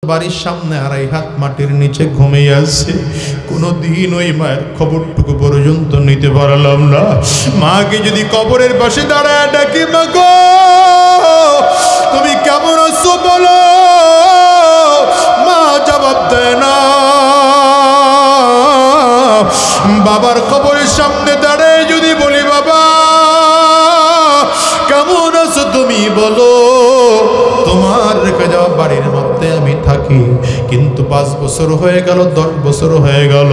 বাড়ির সামনে আড়াই হাত মাটির নিচে ঘুমিয়ে আছে। কোনোদিন ওই মায়ের খবরটুকু পর্যন্ত নিতে পারলাম না। মাকে যদি কবরের পাশে দাঁড়ায় ডাকি, মা গো তুমি কেমন আছো বলো, মা জবাব দেয় না। বাবার কবরের সামনে দাঁড়ায় যদি বলি, বাবা কেমন আছো তুমি বলো, তোমার রেখে যাওয়া বাড়ির মধ্যে আমি থাকি, কিন্তু 5 বছর হয়ে গেল, 10 বছর হয়ে গেল,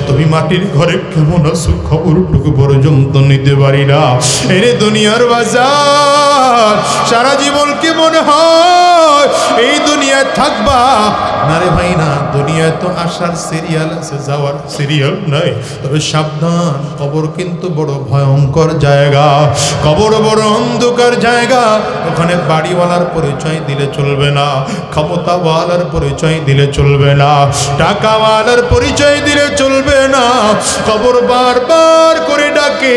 তুমি মাটির ঘরে কেমন আছো খবরটুকু পর্যন্ত নিতে পারি না। এরে দুনিয়ার বাজার, সারা জীবন কি মনে হয় এই দুনিয়ায় থাকবা? না রে ভাই না, দুনিয়ায় তো আসার সিরিয়াল আছে, যাওয়ার সিরিয়াল নাই। তবে সাবধান, কবর কিন্তু বড় ভয়ঙ্কর জায়গা, কবর বড় অন্ধকার জায়গা। ওখানে বাড়িওয়ালার পরিচয় দিলে চলবে না, ক্ষমতাওয়ালার পরিচয় দিলে চলবে না, টাকাওয়ালার পরিচয় দিলে চলবে না। কবর বারবার করে ডাকে,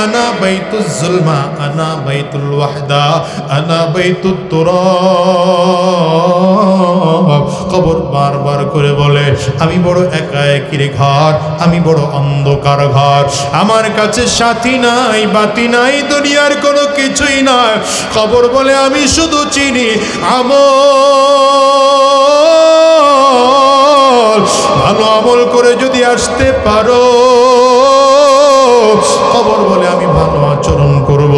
আনা বাইতুল জুলমা, আনা বাইতুল ওয়াহদা, আনা বাইতুত তুরাব। কবর বারবার করে বলে, আমি বড় একা একির ঘর, আমি বড় অন্ধকার ঘর, আমার কাছে সাথী নাই, বাতি নাই, দুনিয়ার কোনো কিছুই নাই। কবর বলে, আমি শুধু চিনি আমল, ভালো আমল করে যদি আসতে পারো। কবর বলে, আমি ভালো আচরণ করব,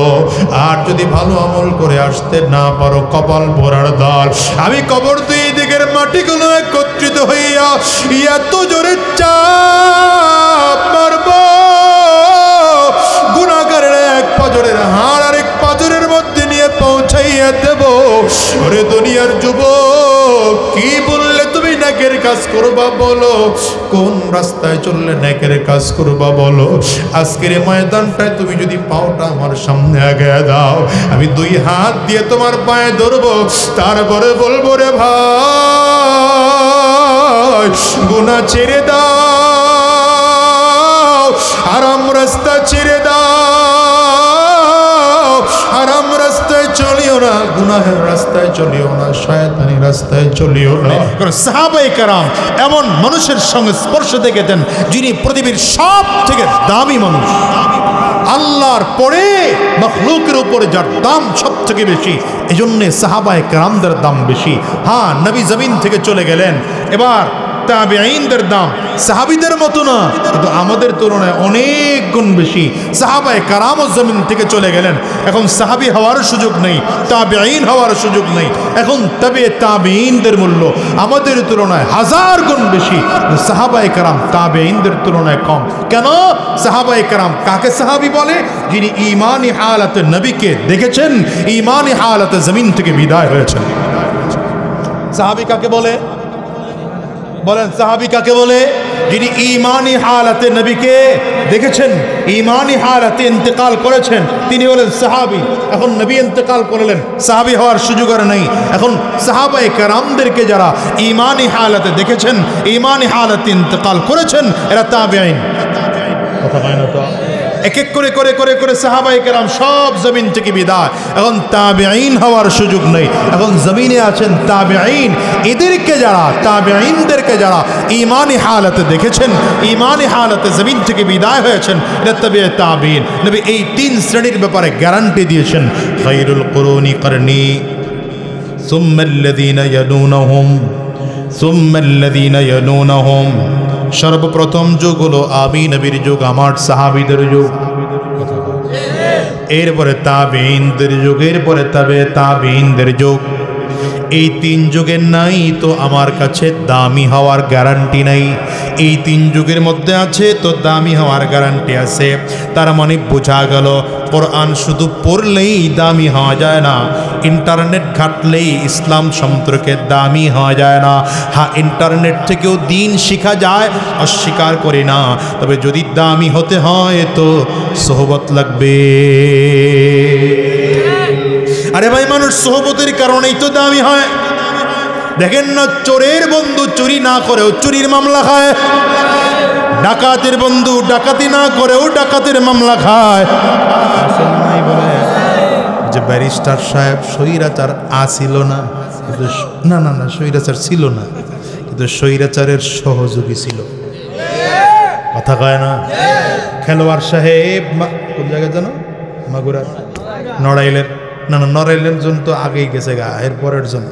আর যদি ভালো আমল করে আসতে না পারো, কপাল পোড়ার দল। আমি কবর দুই দিকের মাটিগুলো একত্রিত হইয়া এত জোরে চাপ মারব, গুনাহগারের এক পাজরের হাড় আরেক পাজরের মধ্যে নিয়ে পৌঁছাইয়া দেব। ওরে দুনিয়ার যুবক, কি বললে তুমি নেকের কাজ করবা বলো? কোন রাস্তায় চললে নেকের কাজ করবা বলো? আজকের ময়দানটায় তুমি যদি পাওটা আমার সামনে আগে দাও, আমি 2 হাত দিয়ে তোমার পায়ে ধরবো, তারপরে বলবো, রে ভাই গুনাহ ছেড়ে দাও, আরাম রাস্তা ছেড়ে দাও, আরাম রাস্তায় চলিও না, গুনাহের রাস্তায় চলিও না, শয়তানি রাস্তায় চলিও না। কারণ সাহাবায়ে কেরাম এমন মানুষের সঙ্গে স্পর্শ দেখেছেন যিনি পৃথিবীর সব থেকে দামি মানুষ। আল্লাহর পরে মাখলুকের উপরে যার দাম সব থেকে বেশি, এজন্য সাহাবায়ে কেরামদের দাম বেশি। হ্যাঁ, নবী জমিন থেকে চলে গেলেন, এবার তাবেঈনদের দাম সাহাবীদের মতো না, কিন্তু আমাদের তুলনায় অনেক গুণ বেশি। সাহাবায়ে কেরামও জমিন থেকে চলে গেলেন, এখন সাহাবী হওয়ার সুযোগ নেই, তাবেঈন হওয়ার সুযোগ নেই। এখন তাবেঈনদের মূল্য আমাদের তুলনায় 1000 গুণ বেশি। সাহাবায়ে কেরাম তাবেঈনদের তুলনায় কম। কেন? সাহাবায়ে কেরাম কাকে সাহাবী বলে? যিনি ঈমানি হালাতে নবীকে দেখেছেন, ঈমানি হালাতে জমিন থেকে বিদায় হয়েছেন। সাহাবী কাকে বলে? বলেন, সাহাবী কাকে বলে? যিনি ঈমানি হালাতে নবীকে দেখেছেন, ঈমানি হালাতে ইন্তেকাল করেছেন, তিনি হলেন সাহাবী। এখন নবী ইন্তেকাল করলেন, সাহাবী হওয়ার সুযোগ আর নেই। এখন সাহাবায়ে কেরামদেরকে যারা ঈমানি হালাতে দেখেছেন, ঈমানি হালাতে ইন্তেকাল করেছেন, এরা তাবেঈন। কথা হয় না তো? এক এক করে করে করে করে সাহাবায়ে কেরাম সব জমিন থেকে বিদায়। এখন তাবেঈন হওয়ার সুযোগ নেই, এখন জমিনে আছেন তাবেঈন। এদেরকে যারা, তাবেঈনদেরকে যারা ঈমানি হালাতে দেখেছেন, ঈমানি হালাতে জমিন থেকে বিদায় হয়েছেন, এটা তবে তাবেঈন। নবী এই 3 শ্রেণীর ব্যাপারে গ্যারান্টি দিয়েছেন, খায়রুল কুরুনি করনি, সুম্মাল্লাযীনা ইয়ালুনহুম, সুম্মাল্লাযীনা ইয়ালুনহুম। সর্বপ্রথম যুগ হলো আমি নবীর যুগ, আমার সাহাবীদের যুগ। এরপরে তাবেঈনদের যুগ, এরপরে তাবেঈনদের যুগ। এই 3 যুগের নাই তো আমার কাছে দামি হওয়ার গ্যারান্টি নাই। এই 3 যুগের মধ্যে আছে তো দামি হওয়ার গ্যারান্টি আছে। তার মানে বোঝা গেল, কোরআন শুধু পড়লেই দামি হওয়া যায় না, ইন্টারনেট ঘাটলেই ইসলাম সম্পর্কে দামি হওয়া যায় না। হ্যাঁ, ইন্টারনেট থেকেও দিন শেখা যায়, অস্বীকার করি না। তবে যদি দামি হতে হয় তো সোহবত লাগবে। আরে ভাই, মানুষ সোহবতের কারণেই তো দামি হয়। দেখেন না, চোরের বন্ধু চুরি না করেও চুরির মামলা খায়, ডাকাতের বন্ধু ডাকাতি না করেও ডাকাতের মামলা খায়। বলে যে ব্যারিস্টার সাহেব স্বৈরাচার আসিল না, কিন্তু না না না স্বৈরাচার ছিল না, কিন্তু স্বৈরাচারের সহযোগী ছিল। কথা কয় না? খেলোয়াড় সাহেব কোন জায়গায় জানো? মাগুরার নড়াইলের, না না নড়াইলের জন তো আগেই গেছে গা, এরপরের জন।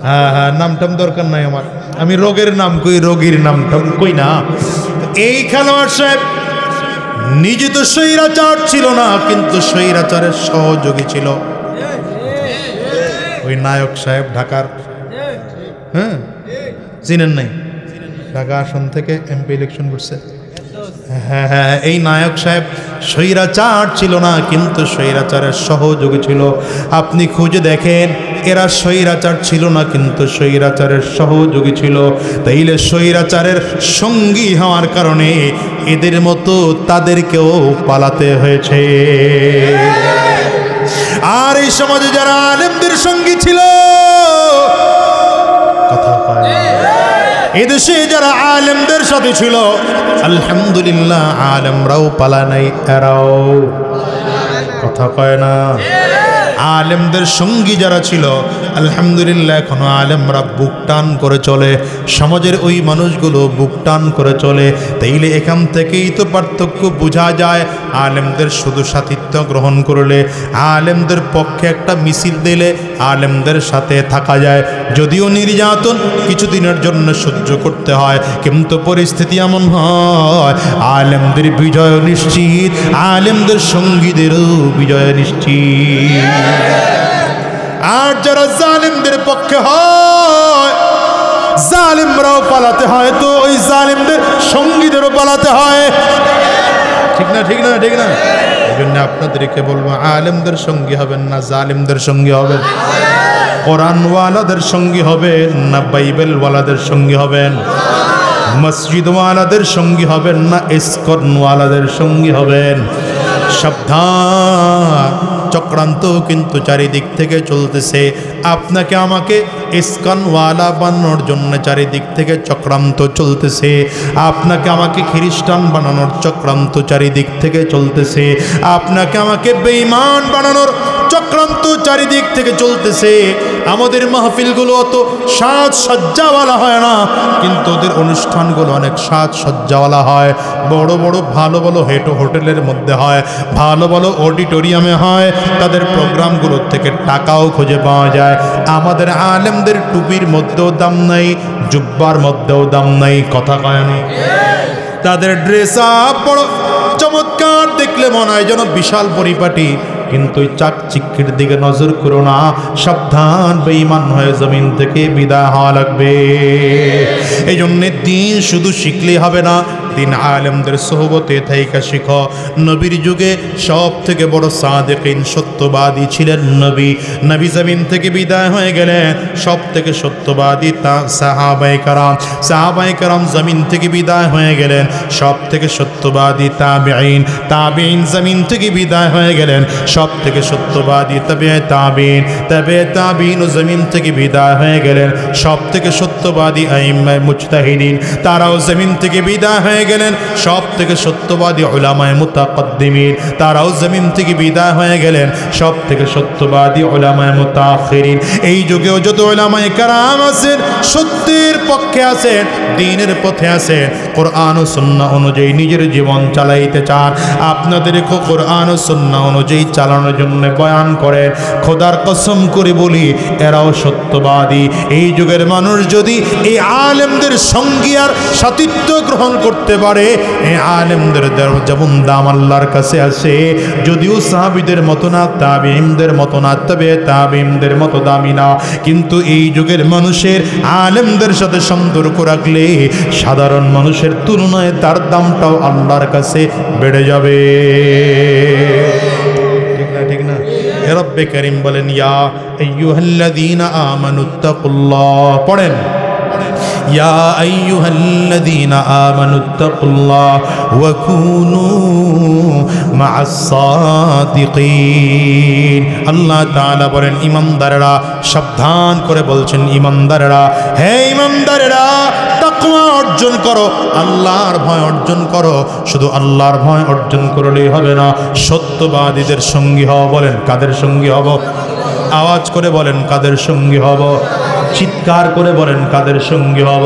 হ্যাঁ হ্যাঁ, নামটাম দরকার নাই আমার, আমি রোগের নাম কই, রোগীর নামটাম কই না। এই খেলোয়াড় সাহেব নিজে তো স্বৈরাচার ছিল না, কিন্তু স্বৈরাচারের সহযোগী ছিল। ওই নায়ক সাহেব ঢাকার, হ্যাঁ চিনেন নাই? ঢাকা আসন থেকে এমপি ইলেকশন করছে। হ্যাঁ হ্যাঁ, এই নায়ক সাহেব স্বৈরাচার ছিল না, কিন্তু স্বৈরাচারের সহযোগী ছিল। আপনি খুঁজে দেখেন, এরা স্বৈরাচার ছিল না, কিন্তু স্বৈরাচারের সহযোগী ছিল। তাইলে স্বৈরাচারের সঙ্গী হওয়ার কারণে এদের মতো তাদেরকেও পালাতে হয়েছে। আর এই সমাজে যারা আলেমদের সঙ্গী ছিল, কথা কয় না, এদেশে যারা আলেমদের সাথে ছিল, আলহামদুলিল্লাহ আলেমরাও পালা নাই, এরাও, কথা কয় না। আলেমদের সঙ্গী যারা ছিল, আলহামদুলিল্লাহ এখনো আলেমরা বুক টান করে চলে, সমাজের ওই মানুষগুলো বুক টান করে চলে। তাইলে এখান থেকেই তো পার্থক্য বোঝা যায়। আলেমদের শুধু সাথিত্ব গ্রহণ করলে, আলেমদের পক্ষে একটা মিছিল দিলে আলেমদের সাথে থাকা যায়। যদিও নির্যাতন কিছুদিনের জন্য সহ্য করতে হয়, কিন্তু পরিস্থিতি এমন হয় আলেমদের বিজয় নিশ্চিত, আলেমদের সঙ্গীদেরও বিজয় নিশ্চিত। আর যারা জালিমদের পক্ষে হয়, জালিমরাও পালাতে হয়, তো ওই জালিমদের সঙ্গীদেরও পালাতে হয়। ঠিক না? ঠিক না? ঠিক না? এই জন্য আপনাদেরকে বলবো, আলেমদের সঙ্গী হবেন না জালিমদের সঙ্গী হবেন, কোরআনওয়ালাদের সঙ্গী হবেন না বাইবেলওয়ালাদের সঙ্গী হবেন, মসজিদওয়ালাদের সঙ্গী হবেন না ইসকনওয়ালাদের সঙ্গী হবেন। সাবধান, চক্রান্ত কিন্তু চারিদিক থেকে চলতেছে। আপনাকে আমাকে ইসকনওয়ালা বানানোর জন্য চারিদিক থেকে চক্রান্ত চলতেছে। আপনাকে আমাকে খ্রিস্টান বানানোর চক্রান্ত চারিদিক থেকে চলতেছে। আপনাকে আমাকে বেঈমান বানানোর চক্রান্ত চারিদিক থেকে চলতেছে। আমাদের মাহফিলগুলো অত সাজসজ্জাওয়ালা হয় না, কিন্তু ওদের অনুষ্ঠানগুলো অনেক সাজসজ্জাওয়ালা হয়। বড় বড় ভালো ভালো হোটেলের মধ্যে হয়, ভালো ভালো অডিটোরিয়ামে হয়। তাদের প্রোগ্রামগুলোর থেকে টাকাও খুঁজে পাওয়া যায়। আমাদের আলেমদের টুপির মধ্যেও দাম নাই, জুব্বার মধ্যেও দাম নাই, কথা কয় না। তাদের ড্রেস আপ বড় চমৎকার, দেখলে মনে হয় যেন বিশাল পরিপাটি, কিন্তু চাকচিক্যের দিকে নজর করো না। সাবধান, বেঈমান হয়ে জমিন থেকে বিদায় হওয়া লাগবে। এই জন্য দিন শুধু শিখলেই হবে না, দিন আলেমদের সোহবতে থাইকা শিখো। নবীর যুগে সব থেকে বড় সাদেকিন সত্যবাদী ছিলেন নবী। নবী জমিন থেকে বিদায় হয়ে গেলেন, সব থেকে সত্যবাদী তা সাহাবায়ে কেরাম। সাহাবায়ে কেরাম জমিন থেকে বিদায় হয়ে গেলেন, সব থেকে সত্যবাদী তাবেঈন। তাবেঈন জমিন থেকে বিদায় হয়ে গেলেন, সব থেকে সত্যবাদী তাবেঈন। তাবেঈন জমিন থেকে বিদায় হয়ে গেলেন, সব থেকে সত্যবাদী আইম্মায়ে মুজতাহিদিন। তারাও জমিন থেকে বিদায় হয়ে গেলেন, সব থেকে সত্যবাদী উলামায়ে মুতাকদ্দিমিন। তারাও জমিন থেকে বিদায় হয়ে গেলেন, সব থেকে সত্যবাদী উলামায়ে মুতাআখিরিন। এই যুগেও যত উলামায়ে কেরাম আছেন, সত্যের পক্ষে আছেন, দ্বীনের পথে আছেন, কোরআন ও সুন্নাহ অনুযায়ী নিজের জীবন চালাইতে চান, আপনাদেরকে কোরআন ও সুন্নাহ অনুযায়ী চালানোর জন্য বয়ান করেন। খোদার কসম করে বলি, এরাও সত্যবাদী। এই যুগের মানুষ যদি এই আলেমদের সঙ্গী আর সাথিত্ব গ্রহণ করতে পারে, এই আলেমদের যেমন দাম আল্লাহর কাছে আছে, যদিও সাহাবীদের মতো না, তাবেঈনদের মতো না, তবে তাবেঈনদের মতো দামি না, কিন্তু এই যুগের মানুষের আলেমদের সাথে সম্পর্ক রাখলে সাধারণ মানুষের তুলনায় তার দামটাও আল্লাহর কাছে বেড়ে যাবে। ঠিক না? রব্বে করিম বলেন, ইয়া আইয়ুহাল্লাযীনা আমানুত্তাকুল্লাহ, পড়েন, ইয়া আইয়ুহাল্লাযীনা আমানুত্তাকুল্লাহ ওয়া কুনু মা'আস সাদিকিন। আল্লাহ তাআলা বলেন, ঈমানদাররা, সাবধান করে বলছেন, ঈমানদাররা, হে ঈমানদাররা, তাকওয়া অর্জন করো, আল্লাহর ভয় অর্জন করো। শুধু আল্লাহর ভয় অর্জন করলেই হবে না, সত্যবাদীদের সঙ্গী হও। বলেন, কাদের সঙ্গী হব? আওয়াজ করে বলেন কাদের সঙ্গী হব? চিৎকার করে বলেন কাদের সঙ্গী হব?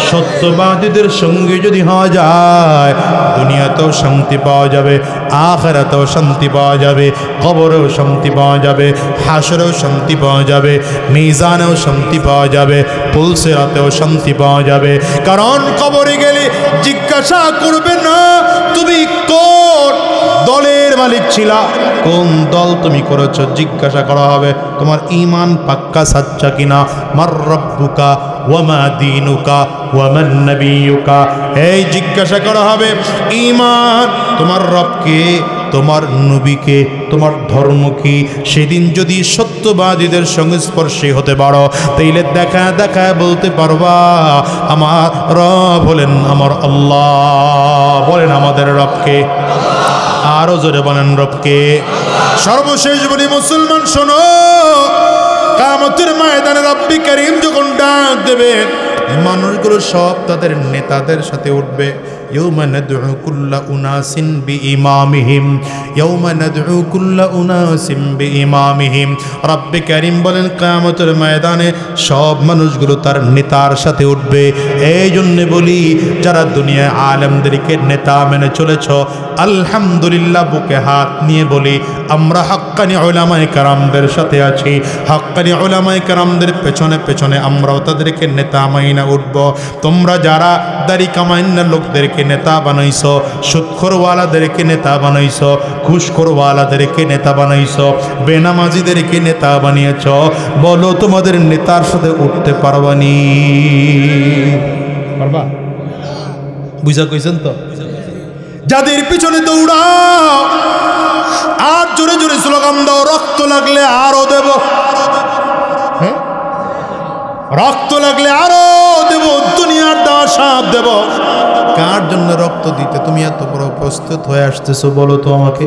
সত্যবাদীদের সঙ্গী যদি হওয়া যায়, দুনিয়াতেও শান্তি পাওয়া যাবে, আখিরাতেও শান্তি পাওয়া যাবে, কবরেও শান্তি পাওয়া যাবে, হাসরেও শান্তি পাওয়া যাবে, মিজানেও শান্তি পাওয়া যাবে, পুলসিরাতেও শান্তি পাওয়া যাবে। কারণ কবরে গেলে জিজ্ঞাসা করবে না তুমি কোন দলের মালিক ছিলা, কোন দল তুমি করেছো, জিজ্ঞাসা করা হবে তোমার ঈমান পাক্কা সাচ্চা কিনা। মার রব্বুকা ওয়া মা দীনুকা ওয়া মান নবিয়ুকা, এই জিজ্ঞাসা করা হবে ঈমান, তোমার রবকে, তোমার নবীকে, তোমার ধর্ম কি। সেদিন যদি সত্যবাদীদের সংস্পর্শে হতে পারো, তাইলে দেখা দেখা বলতে পারবা আমার রব হলেন আমার আল্লাহ। বলেন আমাদের রবকে, আরো জোরে বলেন রবকে। সর্বশেষ বলি মুসলমান শোনো, কিয়ামতের ময়দানে রব্বি করিম যখন ডাক দেবে, মানুষগুলো সব তাদের নেতাদের সাথে উঠবে। ইয়াউমা নাদউ কুল্লা উনাসিন বিইমামিহিম, ইয়াউমা নাদউ কুল্লা উনাসিন বিইমামিহিম। রব্বি করিম বলেন কিয়ামতের ময়দানে সব মানুষগুলো তার নেতার সাথে উঠবে। এই জন্য বলি, যারা দুনিয়ায় আলেমদেরকে নেতা মেনে চলেছ, আলহামদুলিল্লাহ বুকে হাত নিয়ে বলি আমরা হাক্কানি উলামায়ে কেরামদের সাথে আছি। হাক্কানি উলামায়ে কেরামদের পেছনে পেছনে আমরাও তাদেরকে নেতা মাইনা উঠব। তোমরা যারা দাড়ি কামাইনা লোকদেরকে নেতা বানাইছো, সুদখোরওয়ালাদেরকে নেতা বানাইছো, ঘুষখোরওয়ালাদেরকে নেতা বানাইছো, বেনামাজিদেরকে নেতা বানিয়েছ, বলো তোমাদের নেতার সাথে উঠতে পারবানি? পারবা? বুঝা কইছেন তো? যাদের পিছনে দৌড়াও আর জোরে জোরে স্লোগান দাও, রক্ত লাগলে আরো দেব, হ্যাঁ রক্ত লাগলে আরো দেব, দুনিয়ার দেওয়া সব দেব। কার জন্য রক্ত দিতে তুমি এত বড় প্রস্তুত হয়ে আসতেছো বলো তো আমাকে?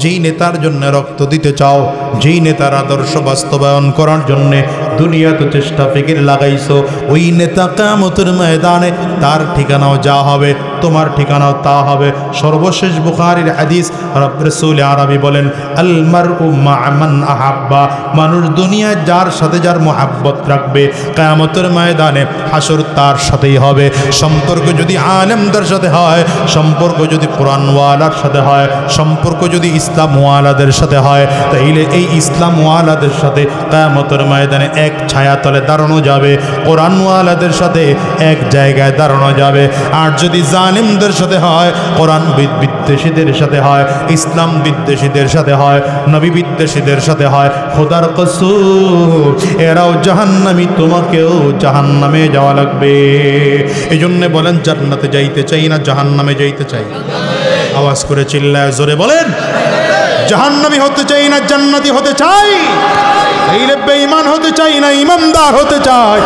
যেই নেতার জন্য রক্ত দিতে চাও, যেই নেতার আদর্শ বাস্তবায়ন করার জন্য দুনিয়াতে চেষ্টা ফিকির লাগাইছো, ওই নেতা কিয়ামতের ময়দানে তার ঠিকানাও যা হবে, তোমার ঠিকানাও তা হবে। সর্বশেষ বুখারীর হাদিস, রাসূল আরবি বলেন আল মারউ মা মান আহাব্বা, মানুষ দুনিয়ায় যার সাথে যার মুহাব্বত রাখবে, কিয়ামতের ময়দানে হাসর তার সাথেই হবে। সম্পর্ক যদি আলেমদের সাথে হয়, সম্পর্ক যদি কোরআনওয়ালার সাথে হয়, সম্পর্ক যদি ইসলামওয়ালাদের সাথে হয়, তাইলে এই ইসলামওয়ালাদের সাথে কিয়ামতের ময়দানে এক ছায়াতলে দাঁড়ানো যাবে, কোরআনওয়ালাদের সাথে এক জায়গায় দাঁড়ানো যাবে। আর যদি জালিমদের সাথে হয়, কোরআন বিদ্বেষীদের সাথে হয়, ইসলাম বিদ্বেষীদের সাথে হয়, নবী বিদ্বেষীদের সাথে হয়, খোদার কসম এরাও জাহান্নামী, তোমাকেও জাহান্নামে যাওয়া লাগবে। এই জন্য বলেন জান্নাতে যাইতে চাই না জাহান্নামে যাইতে চাই? আওয়াজ করে চিল্লায় জোরে বলেন, জাহান্নামী হতে চাই না জান্নাতি হতে চাই? এইলে বেঈমান হতে চাই না ইমানদার হতে চাই?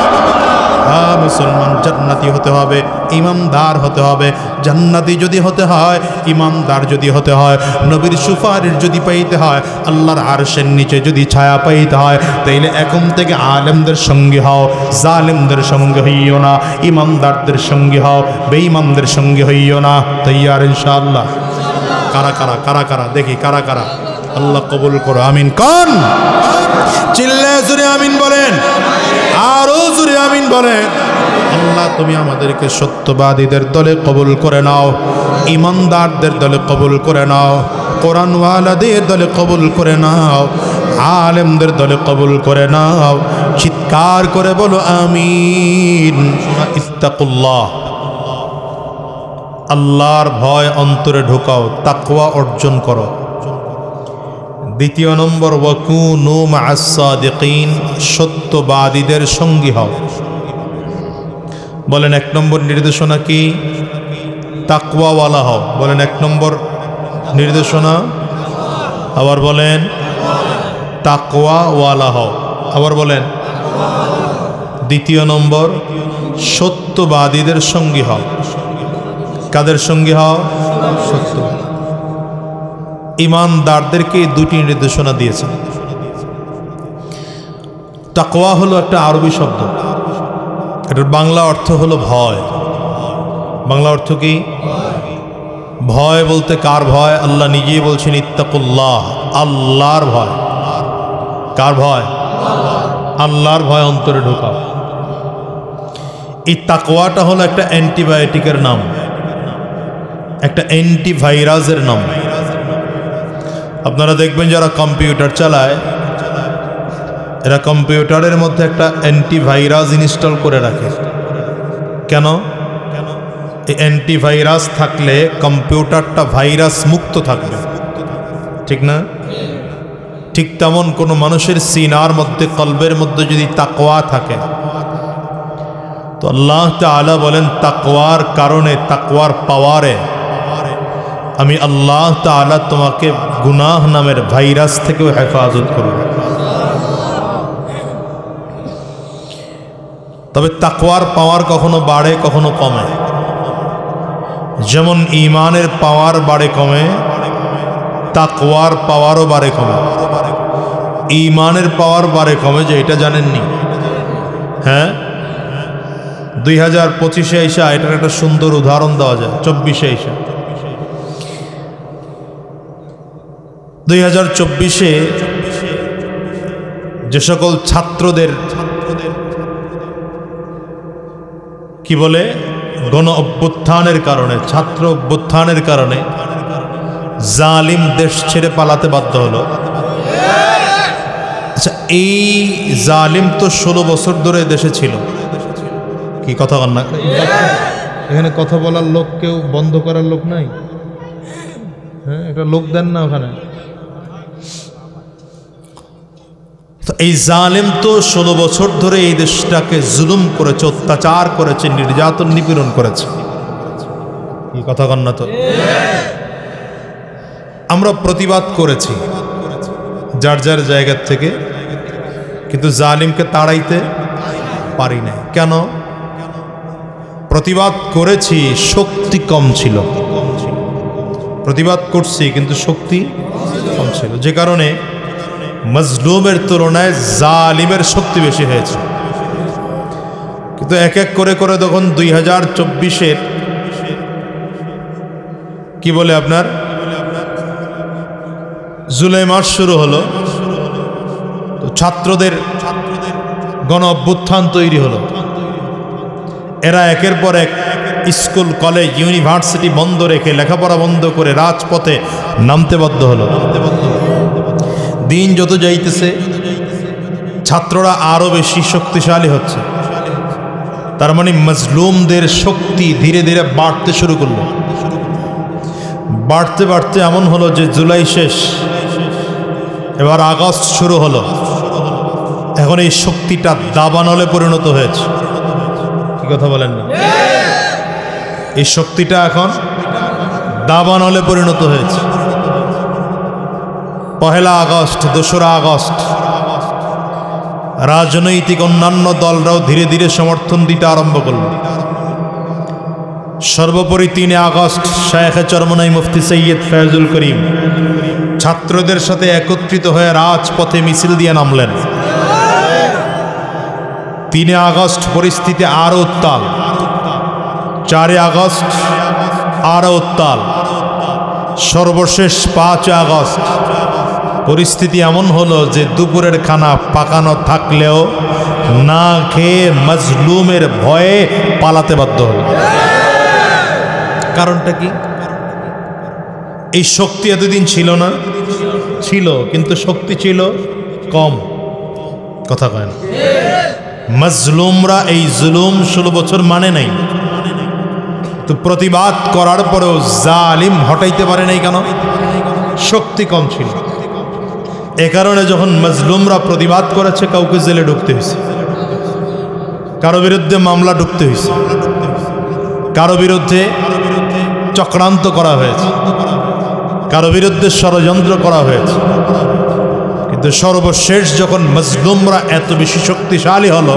হ্যাঁ মুসলমান, জান্নাতি হতে হবে, ইমানদার হতে হবে। জান্নাতি যদি হতে হয়, ইমানদার যদি হতে হয়, নবীর সুপারিশ যদি পাইতে হয়, আল্লাহর আরশের নিচে যদি ছায়া পাইতে হয়, তাইলে এখন থেকে আলেমদের সঙ্গে হও, জালেমদের সঙ্গে হইও না, ইমানদারদের সঙ্গে হও, বেঈমানদের সঙ্গে হইও না। তৈয়ার ইনশাআল্লাহ? কারা কারা কারা কারা দেখি কারা কারা? আল্লাহ কবুল করো, আমিন কোন? চিল্লায় জোরে আমিন বলেন, আরো জোরে আমিন বলেন। আল্লাহ তুমি আমাদেরকে সত্যবাদীদের দলে কবুল করে নাও, ইমানদারদের দলে কবুল করে নাও, কোরআনওয়ালাদের দলে কবুল করে নাও, আলেমদের দলে কবুল করে নাও। চিৎকার করে বলো আমিন। ইত্তাকুল্লাহ, আল্লাহর ভয় অন্তরে ঢোকাও, তাকওয়া অর্জন করো। দ্বিতীয় নম্বর, ওয়াকুনু মা'আস সাদিকিন, সত্যবাদীদের সঙ্গী হও। বলেন এক নম্বর নির্দেশনা কি? তাকওয়াওয়ালা হও। বলেন এক নম্বর নির্দেশনা, আবার বলেন তাকওয়াওয়ালা হও, আবার বলেন। দ্বিতীয় নম্বর, সত্যবাদীদের সঙ্গী হও। কাদের সঙ্গী হও? সত্যবাদী। ইমানদারদেরকে দুটি নির্দেশনা দিয়েছেন। তাকওয়া হলো একটা আরবি শব্দ, এটার বাংলা অর্থ হলো ভয়। বাংলা অর্থ কি? ভয় বলতে কার ভয়? আল্লাহ নিজেই বলছেন ইত্তাকুল্লাহ, আল্লাহর ভয়। কার ভয়? আল্লাহর ভয় অন্তরে ঢোকাও। এই তাকওয়াটা হলো একটা অ্যান্টিবায়োটিকের নাম, একটা অ্যান্টিভাইরাসের নাম। আপনারা দেখবেন যারা কম্পিউটার চালায়, এরা কম্পিউটারের মধ্যে একটা অ্যান্টিভাইরাস ইনস্টল করে রাখে। কেন? এই অ্যান্টিভাইরাস থাকলে কম্পিউটারটা ভাইরাস মুক্ত থাকবে, ঠিক না? ঠিক তেমন কোনো মানুষের সিনার মধ্যে, কলবের মধ্যে যদি তাকওয়া থাকে, তো আল্লাহ তাআলা বলেন তাকওয়ার কারণে, তাকওয়ার পাওয়ারে আমি আল্লাহ তাআলা তোমাকে গুনাহ নামের ভাইরাস থেকেও হেফাজত করব। তবে তাকওয়ার পাওয়ার কখনো বাড়ে কখনো কমে। যেমন ঈমানের পাওয়ার বাড়ে কমে, তাকওয়ার পাওয়ারও বাড়ে কমে। ঈমানের পাওয়ার বাড়ে কমে যে এটা জানেননি? হ্যাঁ, 2025-এ আইসা এটার একটা সুন্দর উদাহরণ দেওয়া যায়। 24-এ আইসা 2024-এ যে সকল ছাত্রদের কি বলে গণ অভ্যুত্থানের কারণে, ছাত্র অভ্যুত্থানের কারণে জালিম দেশ ছেড়ে পালাতে বাধ্য হলো। আচ্ছা, এই জালিম তো 16 বছর ধরে দেশে ছিল। কি কথা বল না? এখানে কথা বলার লোক কেউ বন্ধ করার লোক নাই? হ্যাঁ, একটা লোক দেন না ওখানে। তো এই জালিম তো 16 বছর ধরে এই দেশটাকে জুলুম করেছে, অত্যাচার করেছে, নির্যাতন নিপীড়ন করেছে। কি কথা কন না তো? আমরা প্রতিবাদ করেছি যার যার জায়গা থেকে, কিন্তু জালিমকে তাড়াইতে পারি নাই। কেন? প্রতিবাদ করেছি, শক্তি কম ছিল। প্রতিবাদ করছি কিন্তু শক্তি কম ছিল, যে কারণে মজলুমের তুলনায় জালিমের শক্তি বেশি হয়েছে। কিন্তু এক এক করে করে তখন 2024-এর কি বলে আপনার জুলাই মাস শুরু হলো, তো ছাত্রদের গণ অভ্যুত্থান তৈরি হলো। এরা একের পর এক স্কুল, কলেজ, ইউনিভার্সিটি বন্ধ রেখে, লেখাপড়া বন্ধ করে রাজপথে নামতে বাধ্য হলো। দিন যত যাইতেছে ছাত্ররা আরো বেশি শক্তিশালী হচ্ছে। তার মানে মজলুমদের শক্তি ধীরে ধীরে বাড়তে শুরু করলো। বাড়তে বাড়তে এমন হলো যে জুলাই শেষ, এবার আগস্ট শুরু হলো। এখন এই শক্তিটা দাবানলে পরিণত হয়েছে। কি কথা বলেন না? এই শক্তিটা এখন দাবানলে পরিণত হয়েছে। 1 আগস্ট, 2 আগস্ট রাজনৈতিক অন্যান্য দলরাও ধীরে ধীরে সমর্থন দিতে আরম্ভ করল। সর্বোপরি 3 আগস্ট শায়েখে চরমনাই মুফতি সৈয়দ ফয়জুল করিম ছাত্রদের সাথে একত্রিত হয়ে রাজপথে মিছিল দিয়ে নামলেন। 3 আগস্ট পরিস্থিতি আরো উত্তাল, 4 আগস্ট আরো উত্তাল, সর্বশেষ 5 আগস্ট পরিস্থিতি এমন হলো যে দুপুরের খানা পাকানো থাকলেও না খেয়ে মজলুমের ভয়ে পালাতে বাধ্য হল। কারণটা কি? এই শক্তি এতদিন ছিল না? ছিল, কিন্তু শক্তি ছিল কম। কথা কয় না? মজলুমরা এই জুলুম 16 বছর মানে নাই, তো প্রতিবাদ করার পরেও জালিম হটাইতে পারে নাই। কেন? শক্তি কম ছিল। এ কারণে যখন মজলুমরা প্রতিবাদ করেছে, কাউকে জেলে ঢুকতে হয়েছে, কারো বিরুদ্ধে মামলা ঢুকতে হয়েছে, কারো বিরুদ্ধে চক্রান্ত করা হয়েছে, কারো বিরুদ্ধে ষড়যন্ত্র করা হয়েছে। কিন্তু সর্বশেষ যখন মজলুমরা এত বেশি শক্তিশালী হলো,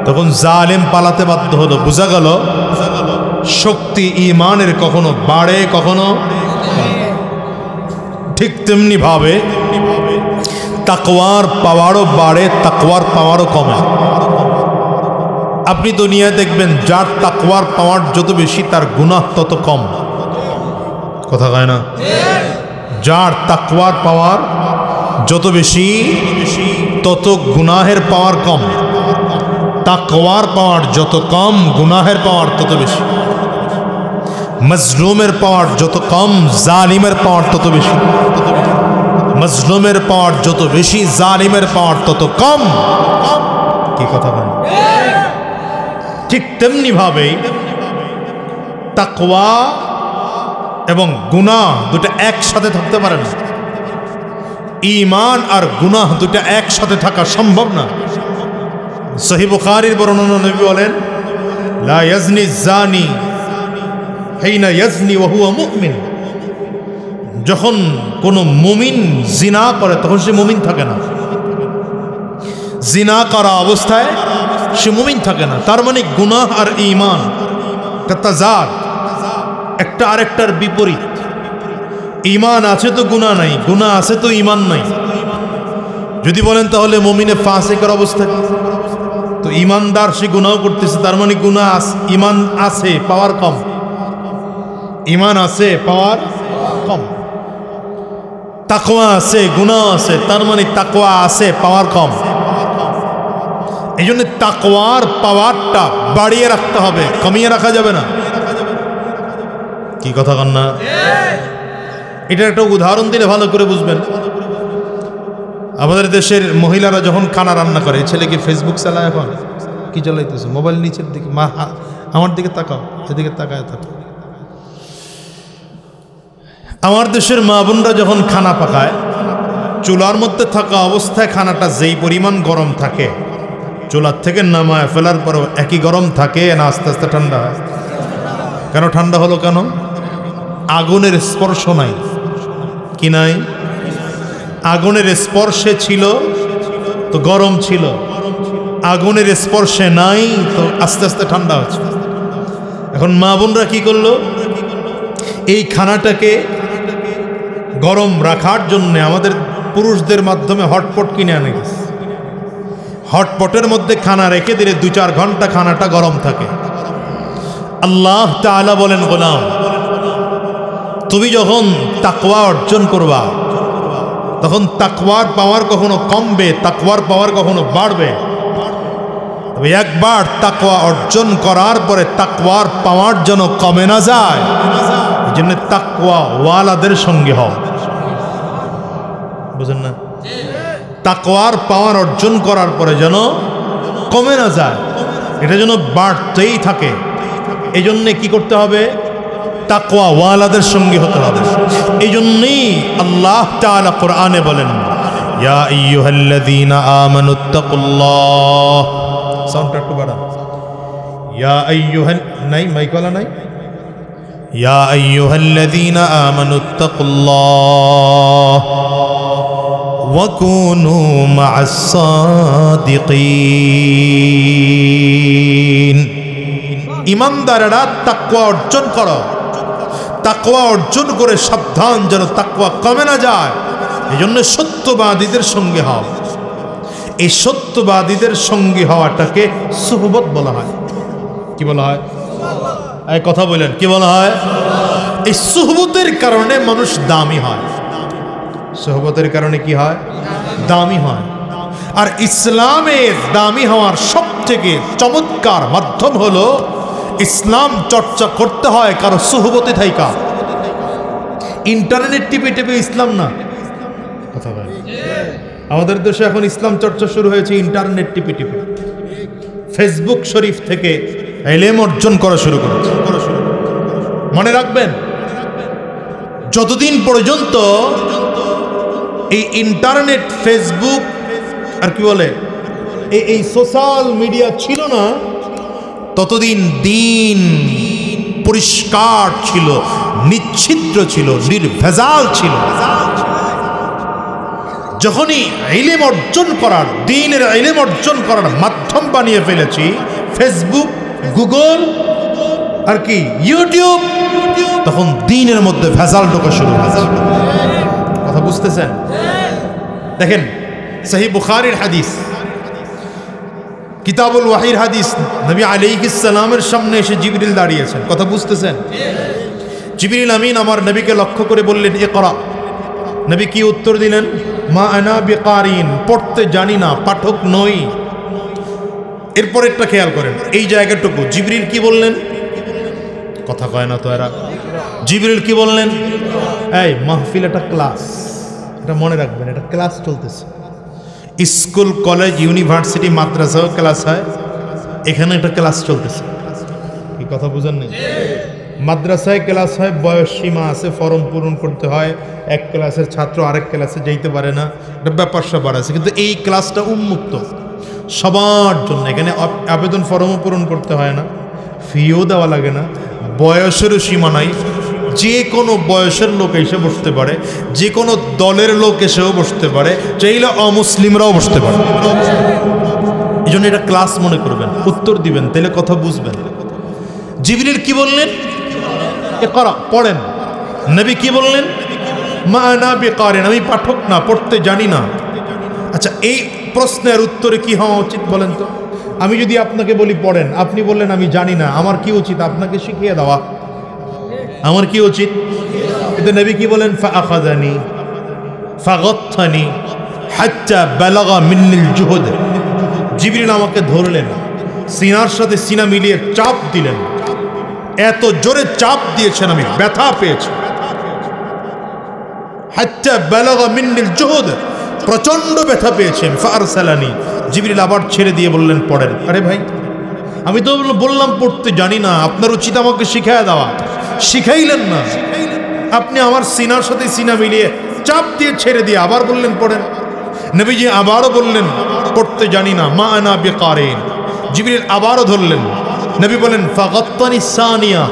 তখন জালিম পালাতে বাধ্য হলো। বোঝা গেল শক্তি ঈমানের কখনো বাড়ে কখনো, ঠিক তেমনি ভাবে তাকওয়ার পাওয়ারও বাড়ে, তাকওয়ার পাওয়ারও কমে। আপনি দুনিয়ায় দেখবেন যার তাকওয়ার পাওয়ার যত বেশি, তার গুনাহ তত কম। কথা কয় না? যার তাকওয়ার পাওয়ার যত বেশি, তত গুনাহের পাওয়ার কম। তাকওয়ার পাওয়ার যত কম, গুনাহের পাওয়ার তত বেশি। মজলুমের পাওয়ার যত কম, জালিমের পাওয়ার তত বেশি। মজলুমের পাওয়ার যত বেশি, জালিমের পাওয়ার তত কম। কি কথা বলেন? ঠিক তেমনি ভাবে তাকওয়া এবং গুনাহ দুটো একসাথে থাকতে পারে না। ঈমান আর গুনাহ দুটো একসাথে থাকা সম্ভব না। সহিহ বুখারীর বর্ণনা, নবী বলেন, লা ইয়াজনি জানি হিনা ইয়াজনি ওয়া হুয়া মুমিন। যখন কোন মুমিন জিনা করে তখন সে মুমিন থাকে না। জিনা করা অবস্থায় সে মুমিন থাকে না। তার মানে গুনাহ আর ঈমান তাজাদ, একটা আরেকটার বিপরীত। ঈমান আছে তো গুনাহ নাই, গুনাহ আছে তো ঈমান নাই। যদি বলেন তাহলে মুমিনে ফাসিকের অবস্থা কি? তো ঈমানদার সে গুনাহ করতেছে, তার মানে গুনাহ ঈমান আছে, পাওয়ার কম। ঈমান আছে, পাওয়ার কম। তাকওয়া আছে, গুনাহ আছে, তার মানে তাকওয়া আছে, পাওয়ার কম। এই জন্য তাকওয়ার পাওয়ারটা বাড়িয়ে রাখতে হবে, কমিয়ে রাখা যাবে না। কি কথা কন না? এটার একটা উদাহরণ দিলে ভালো করে বুঝবেন। আমাদের দেশের মহিলারা যখন খানা রান্না করে, ছেলেকে ফেসবুক চালায়, এখন কি চালাইতেছে? মোবাইল নিচের দিকে, মা আমার দিকে তাকাও, এদিকে তাকায় থাকো। আমার দেশের মা বোনরা যখন খানা পাকায়, চুলার মধ্যে থাকা অবস্থায় খানাটা যেই পরিমাণ গরম থাকে, চুলার থেকে নামায় ফেলার পরও একই গরম থাকে না আস্তে আস্তে ঠান্ডা হয়? কেন ঠান্ডা হলো? কেন? আগুনের স্পর্শ নাই। কি নাই? আগুনের স্পর্শে ছিল তো গরম ছিল, আগুনের স্পর্শে নাই তো আস্তে আস্তে ঠান্ডা হচ্ছে। এখন মা বোনরা কি করলো? এই খানাটাকে গরম রাখার জন্য আমাদের পুরুষদের মাধ্যমে হটপট কিনে আনে গেছে। হটপটের মধ্যে খানা রেখে দিলে 2-4 ঘন্টা খানাটা গরম থাকে। আল্লাহ তাআলা বলেন, গোলাম, তুমি যখন তাকওয়া অর্জন করবা তখন তাকওয়ার পাওয়ার কখনো কমবে, তাকওয়ার পাওয়ার কখনো বাড়বে। তবে একবার তাকওয়া অর্জন করার পরে তাকওয়ার পাওয়ার যেন কমে না যায়, এই জন্য তাকওয়া ওয়ালাদের সঙ্গে হও। বুঝেন না? তাকওয়ার পাওয়ার অর্জন করার পরে যেন কমে না যায়, এটা যেন বাড়তেই থাকে। এই জন্যে কি করতে হবে? তাকওয়া ওয়ালাদের সঙ্গে হতে হবে। এই জন্যই আল্লাহ তাআলা কোরআনে বলেন, ইয়া আইয়ুহাল্লাযীনা আমানুত্তাকুল্লাহ। সাউন্ডটা একটু বাড়ান। ইয়া আইয়ুহান, নাই মাইকওয়ালা নাই। ইয়া আইয়ুহাল্লাযীনা আমানুত্তাকুল্লাহ ওয়া কুনু মা'আস সাদিকিন। ঈমানদারেরা তাকওয়া অর্জন করো, তাকওয়া অর্জন করে সাবধান যেন তাকওয়া কমে না যায়। এই জন্য সত্যবাদীদের সঙ্গে হও। এই সত্যবাদীদের সঙ্গে হওয়াটাকে সুহবত বলা হয়। কি বলা হয়? এই কথা বলেন, কি বলা হয়? এই সুহবতের কারণে মানুষ দামি হয়। সুহবতের কারণে কি হয়? দামি হয়। আর ইসলামের দামি হওয়ার সব থেকে চমৎকার মাধ্যম হলো, ইসলাম চর্চা করতে হয় কারো সুহবতে থাইকা। ইন্টারনেট টিপে টিপে ইসলাম না। কথা বলে, আমাদের দেশে এখন ইসলাম চর্চা শুরু হয়েছে ইন্টারনেট টিপে টিপে। ফেসবুক শরীফ থেকে ইলম অর্জন করা শুরু করেছে। মনে রাখবেন, যতদিন পর্যন্ত এই ইন্টারনেট, ফেসবুক আর কি বলে এই সোশ্যাল মিডিয়া ছিল না, ততদিন দিন পরিষ্কার ছিল, নিশ্চিদ্র ছিল, নির্ভেজাল ছিল। যখনই ইলম অর্জন করার, দ্বীনের ইলম অর্জন করার মাধ্যম বানিয়ে ফেলেছি ফেসবুক, গুগল আর কি ইউটিউব, তখন দ্বীনের মধ্যে ভেজাল ঢোকা শুরু হয়েছে। কথা বুঝতেছেন? দেখেন, সহিহ বুখারীর হাদিস, কিতাবুল ওয়াহির হাদিস, নবী আলাইহিস সালামের সামনে এসে জিবরিল দাঁড়িয়েছেন। কথা বুঝতেছেন? জিবরিল আমিন আমার নবীকে লক্ষ্য করে বললেন, ইকরা, নবী কি উত্তর দিলেন? মা আনা বিকারিন, পড়তে জানি না, পাঠক নই। এরপর একটা খেয়াল করেন, এই জায়গাটুকু জিবরিল কি বললেন? কথা কয় না তো এরা। জিবরিল কি বললেন? এই মাহফিল একটা ক্লাস, এটা মনে রাখবেন, এটা ক্লাস চলতেছে। স্কুল, কলেজ, ইউনিভার্সিটি, মাদ্রাসাও ক্লাস হয়, এখানে একটা ক্লাস চলতেছে। কি কথা বুঝেন না? মাদ্রাসায় ক্লাস হয়, বয়স সীমা আছে, ফর্ম পূরণ করতে হয়, এক ক্লাসের ছাত্র আরেক ক্লাসে যাইতে পারে না, একটা ব্যাপার স্যাপার আছে। কিন্তু এই ক্লাসটা উন্মুক্ত সবার জন্য, এখানে আবেদন ফর্মও পূরণ করতে হয় না, ফিও দেওয়া লাগে না, বয়সেরও সীমা নাই, যে কোনো বয়সের লোক এসে বসতে পারে, যে কোনো দলের লোক এসেও বসতে পারে, চাইলে অমুসলিমরাও বসতে পারে। এই জন্য এটা ক্লাস মনে করবেন, উত্তর দিবেন, তাহলে কথা বুঝবেন। জিবরিল কি বললেন? ইকরা, পড়েন। নবী কি বললেন? মা আনা বিকারিন, আমি পাঠক না, পড়তে জানি না। আচ্ছা, এই প্রশ্নের উত্তরে কি হওয়া উচিত বলেন তো? আমি যদি আপনাকে বলি পড়েন, আপনি বললেন আমি জানি না, আমার কি উচিত? আপনাকে শিখিয়ে দেওয়া। আমার কি উচিত? কিন্তু নবী কি বলেন? ফাআখাযানি ফাগাত্তানি হাত্তা বালাগা মিন্নিল জুহুদ। জিবরিল আমাকে ধরলেন, সিনার সাথে সিনা মিলিয়ে চাপ দিলেন, এত জোরে চাপ দিয়েছেন আমি ব্যথা পেয়েছি। হাত্তা বালাগা মিন্নিল জুহুদ, প্রচন্ড ব্যথা পেয়েছেন। ফারসালানি, জিবরিল আবার ছেড়ে দিয়ে বললেন পড়েন। আরে ভাই, আমি তো বললাম পড়তে জানি না, আপনার উচিত আমাকে শিখায় দেওয়া, শিখাইলেন না। আপনি আমার সিনার সাথে সিনা মিলিয়ে চাপ দিয়ে ছেড়ে দিয়ে আবার বললেন পড়েন। নবীজি আবারও বললেন পড়তে জানি না, মা আনা বিকারিন। জিবরিল আবারও ধরলেন, নবী বলেন ফাগাত্তানি সানিয়া,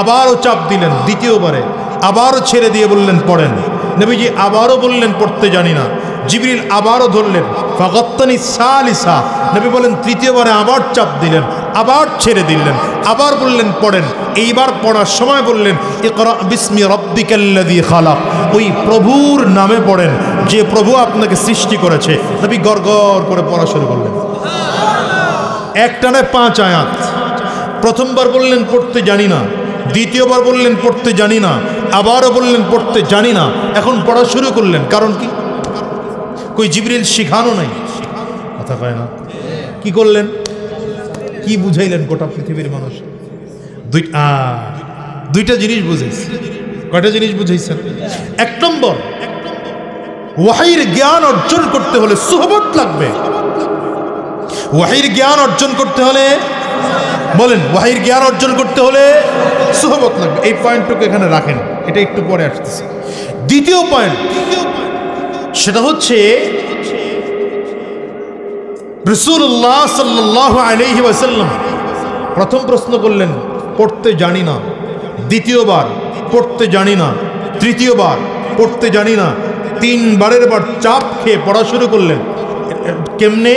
আবারও চাপ দিলেন দ্বিতীয়বারে, আবারও ছেড়ে দিয়ে বললেন পড়েন। নবীজি আবারও বললেন পড়তে জানি না। জিবরিল আবারও ধরলেন, ফাগাত্তানি সালিসা, নবী বলেন তৃতীয়বারে আবার চাপ দিলেন, আবার ছেড়ে দিলেন, আবার বললেন পড়েন। এইবার পড়ার সময় বললেন ইকরা বিসমি রাব্বিকাল্লাযী খালাক, ওই প্রভুর নামে পড়েন যে প্রভু আপনাকে সৃষ্টি করেছে। নবী গড়গড় করে পড়া শুরু করলেন, একটানে 5 আয়াত। প্রথমবার বললেন পড়তে জানি না, দ্বিতীয়বার বললেন পড়তে জানি না, আবারও বললেন পড়তে জানি না। এখন পড়া শুরু করলেন, কারণ কি? কই জিবরিল শিখানো নাই, কথা কয় না। কি করলেন? কি বুঝাইলেন গোটা পৃথিবীর মানুষ? দুইটা জিনিস বুঝাইছে। কয়টা জিনিস বুঝাইছেন? 1 নম্বর, ওয়াহির জ্ঞান অর্জন করতে হলে সুহবত লাগবে। ওয়াহির জ্ঞান অর্জন করতে হলে, বলেন, ওয়াহির জ্ঞান অর্জন করতে হলে সুহবত লাগবে। এই পয়েন্টটুকু এখানে রাখেন, এটা একটু পরে আসতেছে। দ্বিতীয় পয়েন্ট, সেটা হচ্ছে রাসূলুল্লাহ সাল্লাল্লাহু আলাইহি ওয়াসাল্লাম প্রথম প্রশ্ন করলেন পড়তে জানি না, দ্বিতীয়বার পড়তে জানি না, তৃতীয়বার পড়তে জানি না, 3 বারের বার চাপ খেয়ে পড়া শুরু করলেন। কেমনে?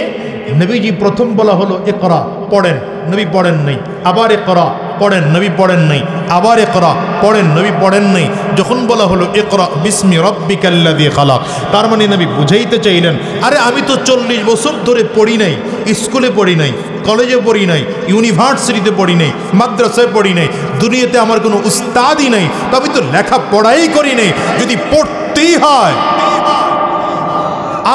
নবীজি প্রথম বলা হলো ইকরা, পড়েন, নবী পড়েন নাই। আবার ইকরা, পড়েন, নবী পড়েন নাই। আবার ইকরা, পড়েন, নবী পড়েন নাই। যখন বলা হলো ইকরা বিসমি রাব্বিকাল্লাযী খালাক, তার মানে নবী বুঝাইতে চাইলেন, আরে আমি তো 40 বছর ধরে পড়ি নাই, স্কুলে পড়ি নাই, কলেজে পড়ি নাই, ইউনিভার্সিটিতে পড়ি নাই, মাদ্রাসায় পড়ি নাই, দুনিয়াতে আমার কোনো উস্তাদই নাই, তো আমি তো লেখাপড়াই করি নাই। যদি পড়তেই হয়,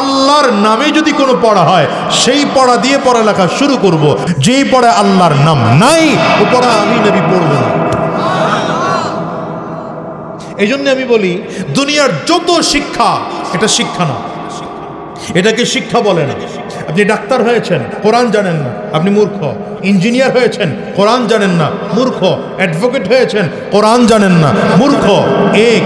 আল্লাহর নামে যদি কোনো পড়া হয়, সেই পড়া দিয়ে পড়ালেখা শুরু করব। যেই পড়া আল্লাহর নাম নাই, ও পড়া আমি নবী পড়ব না। এই জন্য আমি বলি, দুনিয়ার যত শিক্ষা, এটা শিক্ষা না, এটাকে শিক্ষা বলে না। আপনি ডাক্তার হয়েছেন, কোরআন জানেন না, আপনি মূর্খ। ইঞ্জিনিয়ার হয়েছেন, কোরআন জানেন না, মূর্খ। অ্যাডভোকেট হয়েছেন, কোরআন জানেন না, মূর্খ।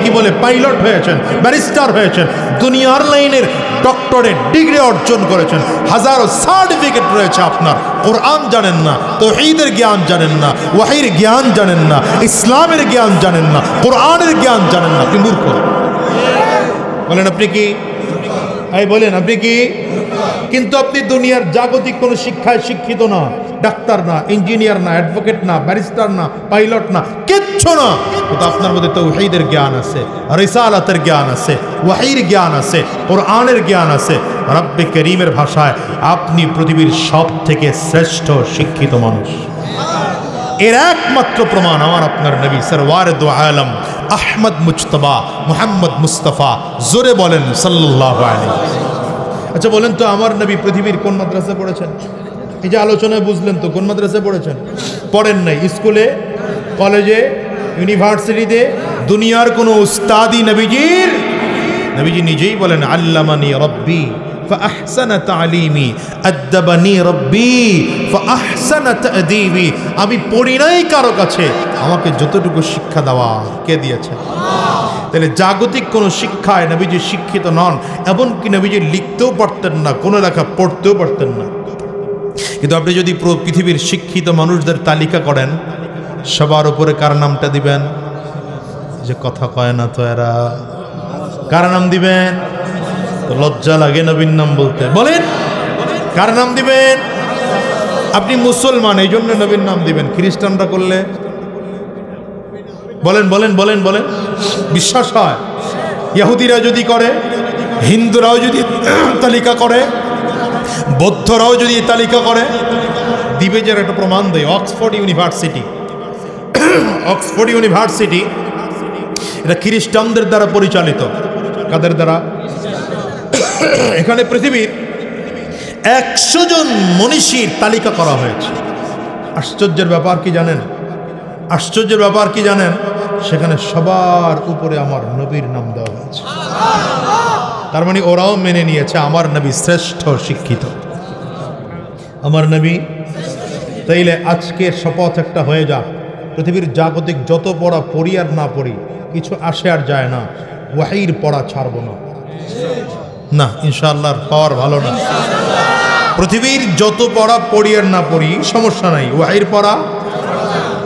কি বলে, পাইলট হয়েছেন, ব্যারিস্টার হয়েছেন, দুনিয়ার লাইনের ডক্টরেট ডিগ্রি অর্জন করেছেন, হাজারো সার্টিফিকেট রয়েছে আপনার, কোরআন জানেন না, তাওহীদের জ্ঞান জানেন না, ওয়াহির জ্ঞান জানেন না, ইসলামের জ্ঞান জানেন না, কোরআনের জ্ঞান জানেন না, আপনি মূর্খ। বলেন আপনি কি? বলেন আপনি কি? কিন্তু আপনি দুনিয়ার জাগতিক কোনো শিক্ষায় শিক্ষিত না, ডাক্তার না, ইঞ্জিনিয়ার না, অ্যাডভোকেট না, ব্যারিস্টার না, পাইলট না, কিচ্ছু না, কিন্তু আপনার মধ্যে তাওহীদের জ্ঞান আছে, রিসালাতের জ্ঞান আছে, ওয়াহির জ্ঞান আছে, কোরআনের জ্ঞান আছে। রব্বে করিমের ভাষায় আপনি পৃথিবীর সবথেকে শ্রেষ্ঠ শিক্ষিত মানুষ। এর একমাত্র প্রমাণ আমার আপনার নবী সরওয়ারে দু আলম আহমদ মুজতবা মুহাম্মদ মুস্তাফা, জোরে বলেন সাল্লাল্লাহু আলাইহি। আচ্ছা বলেন তো, আমার নবী পৃথিবীর কোন মাদ্রাসায় পড়েছেন? এই যে আলোচনায় বুঝলেন তো, কোন মাদ্রাসায় পড়েছেন? পড়েন নাই। স্কুলে, কলেজে, ইউনিভার্সিটিতে, দুনিয়ার কোনো উস্তাদি নবীজির, নবীজি নিজেই বলেন আল্লামানি রব্বি ফাআহসানা তালিমি আদ্দাবানি রব্বি ফাআহসানা তা'দীবি। আমি পড়ি নাই কারো কাছে, আমাকে যতটুকু শিক্ষা দেওয়া কে দিয়েছেন? তাহলে জাগতিক কোনো শিক্ষায় নবীজি শিক্ষিত নন, এমনকি নবীজি লিখতেও পারতেন না, কোনো লেখা পড়তেও পারতেন না। কিন্তু আপনি যদি পুরো পৃথিবীর শিক্ষিত মানুষদের তালিকা করেন, সবার উপরে কার নামটা দিবেন? যে কথা কয় না তো এরা, কার নাম দিবেন? তো লজ্জা লাগে নবীর নাম বলতে, বলেন কার নাম দিবেন? আপনি মুসলমান, এই জন্য নবীর নাম দিবেন। খ্রিস্টানরা করলে বলেন বলেন বলেন বলেন বিশ্বাস হয়? ইহুদিরা যদি করে, হিন্দুরাও যদি তালিকা করে, বৌদ্ধরাও যদি তালিকা করে, দিবে যার একটা প্রমাণ দেয়। অক্সফোর্ড ইউনিভার্সিটি, অক্সফোর্ড ইউনিভার্সিটি এটা খ্রিস্টানদের দ্বারা পরিচালিত। কাদের দ্বারা? এখানে পৃথিবীর 100 জন মনীষীর তালিকা করা হয়েছে। আশ্চর্যের ব্যাপার কি জানেন? আশ্চর্যের ব্যাপার কি জানেন? সেখানে সবার উপরে আমার নবীর নাম দেওয়া হয়েছে। তার মানে ওরাও মেনে নিয়েছে আমার নবী শ্রেষ্ঠ শিক্ষিত, আমার নবী। তাইলে আজকের শপথ একটা হয়ে যাক, পৃথিবীর জাগতিক যত পড়া পড়ি আর না পড়ি কিছু আসে আর যায় না, ওয়াহির পড়া ছাড়বো না। না, ইনশাআল্লাহর পাওয়ার ভালো না। পৃথিবীর যত পড়া পড়ি আর না পড়ি সমস্যা নাই, ওয়াহির পড়া,